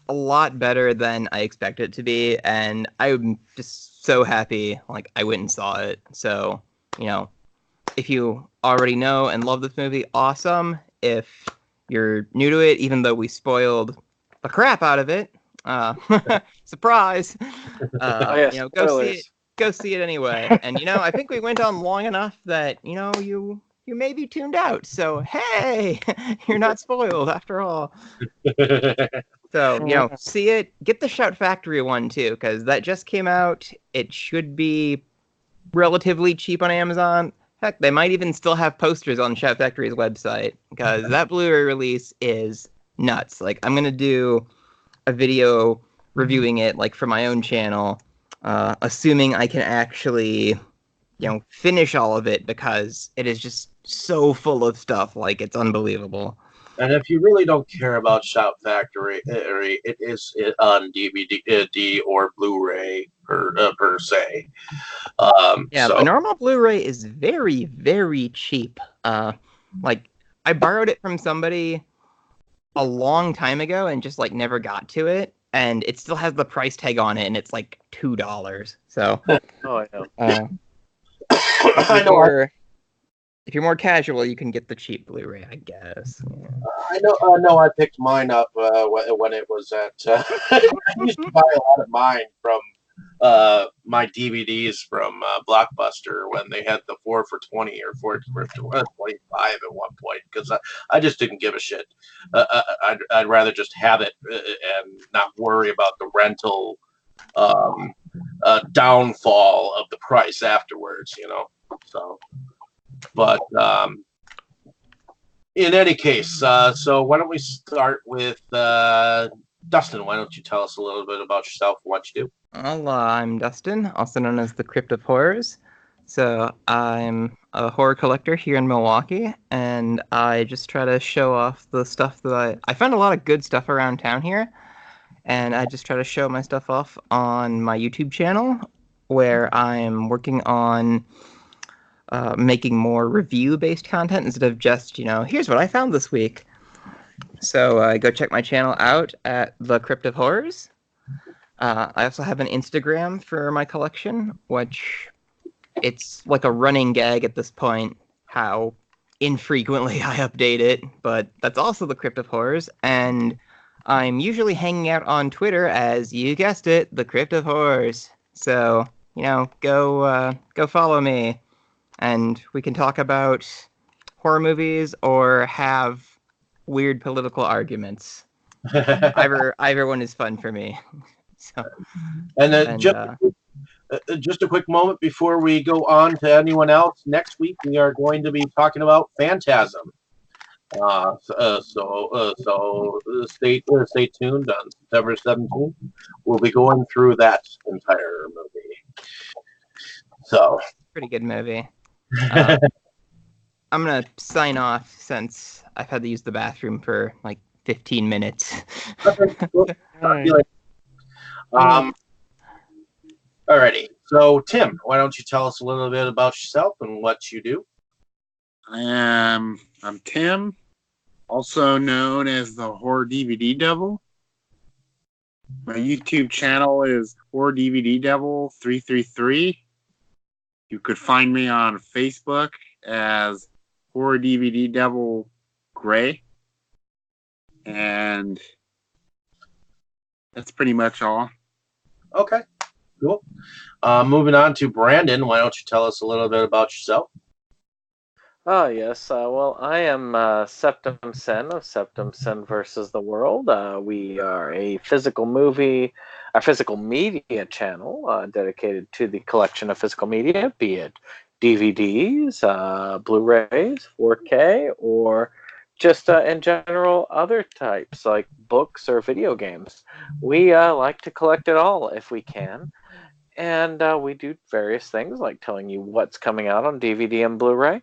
a lot better than I expected it to be, and I'm just so happy like I went and saw it. So if you already know and love this movie, awesome. If you're new to it, even though we spoiled the crap out of it. Surprise! Oh yeah, Go spoilers. see it anyway. And I think we went on long enough that you may be tuned out. So hey, you're not spoiled after all. So see it. Get the Shout Factory one too, because that just came out. It should be relatively cheap on Amazon. Heck, they might even still have posters on Shout Factory's website, because that Blu-ray release is nuts. Like, I'm gonna do a video reviewing it, like, for my own channel, assuming I can actually, finish all of it, because it is just so full of stuff. Like, it's unbelievable. And if you really don't care about Shout Factory, it is on DVD or Blu-ray per se. Yeah, the normal Blu-ray is very, very cheap. Like, I borrowed it from somebody a long time ago and just, like, never got to it. And it still has the price tag on it, and it's, like, $2. So, Oh, I know. I know. If you're more casual, you can get the cheap Blu-ray, I guess. Yeah. I know. I picked mine up when it was at. I used to buy a lot of mine from my DVDs from Blockbuster when they had the 4 for $20 or 4 for $25 at one point, because I just didn't give a shit. I'd rather just have it and not worry about the rental downfall of the price afterwards, So. But in any case, so why don't we start with Dustin? Why don't you tell us a little bit about yourself and what you do? Well, I'm Dustin, also known as the Crypt of Horrors. So I'm a horror collector here in Milwaukee, and I just try to show off the stuff that I find a lot of good stuff around town here, and I just try to show my stuff off on my YouTube channel, where I'm working on making more review-based content instead of just, here's what I found this week. So go check my channel out at The Crypt of Horrors. I also have an Instagram for my collection, which it's like a running gag at this point, how infrequently I update it, but that's also The Crypt of Horrors. And I'm usually hanging out on Twitter as, you guessed it, The Crypt of Horrors. So, go follow me. And we can talk about horror movies or have weird political arguments. Either one is fun for me. So, just a quick moment before we go on to anyone else. Next week we are going to be talking about Phantasm. So stay tuned on September 17th. We'll be going through that entire movie. So pretty good movie. I'm gonna sign off since I've had to use the bathroom for like 15 minutes. Alrighty. So Tim, why don't you tell us a little bit about yourself and what you do? I'm Tim, also known as the Horror DVD Devil. My YouTube channel is Horror DVD Devil 333. You could find me on Facebook as Horror DVD Devil Gray. And that's pretty much all. Okay, cool. Moving on to Brandon, why don't you tell us a little bit about yourself? Oh, yes. Well, I am Septum Sen of Septum Sen versus the World. We are a physical media channel dedicated to the collection of physical media, be it DVDs, Blu-rays, 4K, or just in general other types like books or video games. We like to collect it all if we can. And we do various things like telling you what's coming out on DVD and Blu-ray,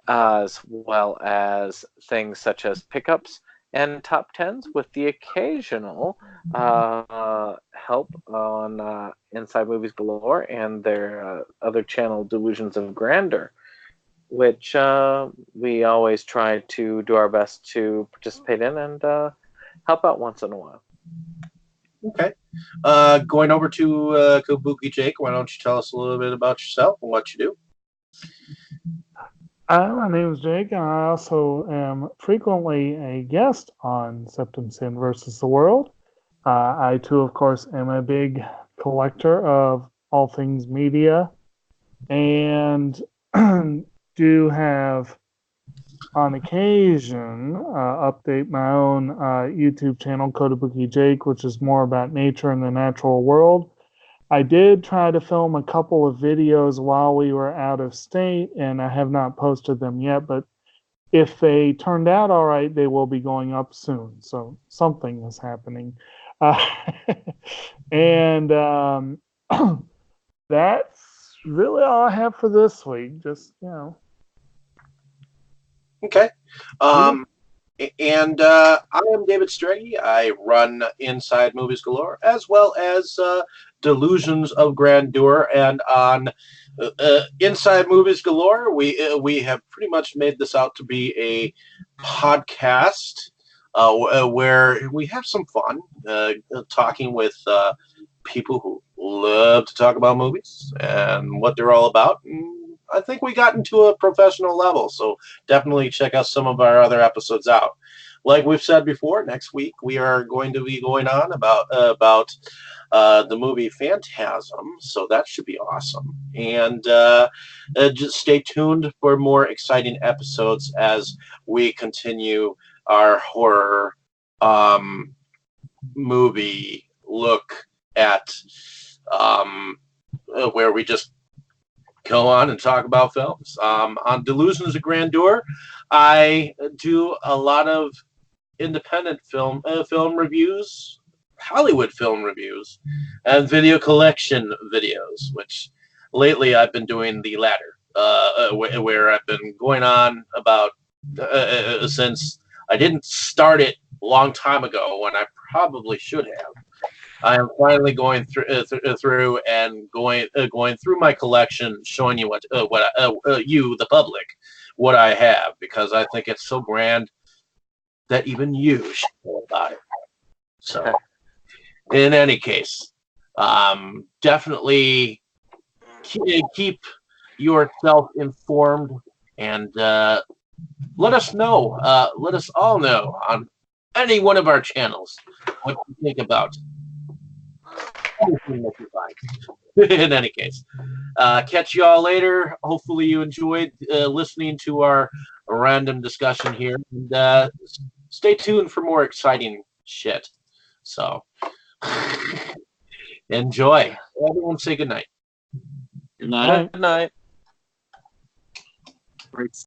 as well as things such as pickups and top 10s, with the occasional help on Inside Movies Galore and their other channel, Delusions of Grandeur, which we always try to do our best to participate in and help out once in a while. Okay. Going over to Kabuki Jake, why don't you tell us a little bit about yourself and what you do? My name is Jake, and I also am frequently a guest on Septum Sin versus the World. I, too, of course, am a big collector of all things media and do have, on occasion, update my own YouTube channel, Kotobuki Jake, which is more about nature and the natural world. I did try to film a couple of videos while we were out of state, and I have not posted them yet, but if they turned out all right, they will be going up soon. So something is happening. Uh, and that's really all I have for this week. Just, Okay. And I am David Straggy. I run Inside Movies Galore, as well as Delusions of Grandeur. And on Inside Movies Galore, we have pretty much made this out to be a podcast where we have some fun talking with people who love to talk about movies and what they're all about. And I think we got into a professional level, so definitely check out some of our other episodes out. Like we've said before, next week we are going to be going on about the movie Phantasm, so that should be awesome. And just stay tuned for more exciting episodes as we continue our horror movie look at where we just go on and talk about films. On Delusions of Grandeur, I do a lot of independent film reviews, Hollywood film reviews, and video collection videos, which lately I've been doing the latter, where I've been going on about since I didn't start it a long time ago when I probably should have. I am finally going through and going through my collection, showing you what you, the public, what I have, because I think it's so grand that even you should know about it. So, in any case, definitely keep yourself informed and let us know. Let us all know on any one of our channels what you think about anything that you find. In any case, catch you all later. Hopefully you enjoyed listening to our random discussion here, and stay tuned for more exciting shit. So enjoy. Everyone say good night. Good night. Good night. Right.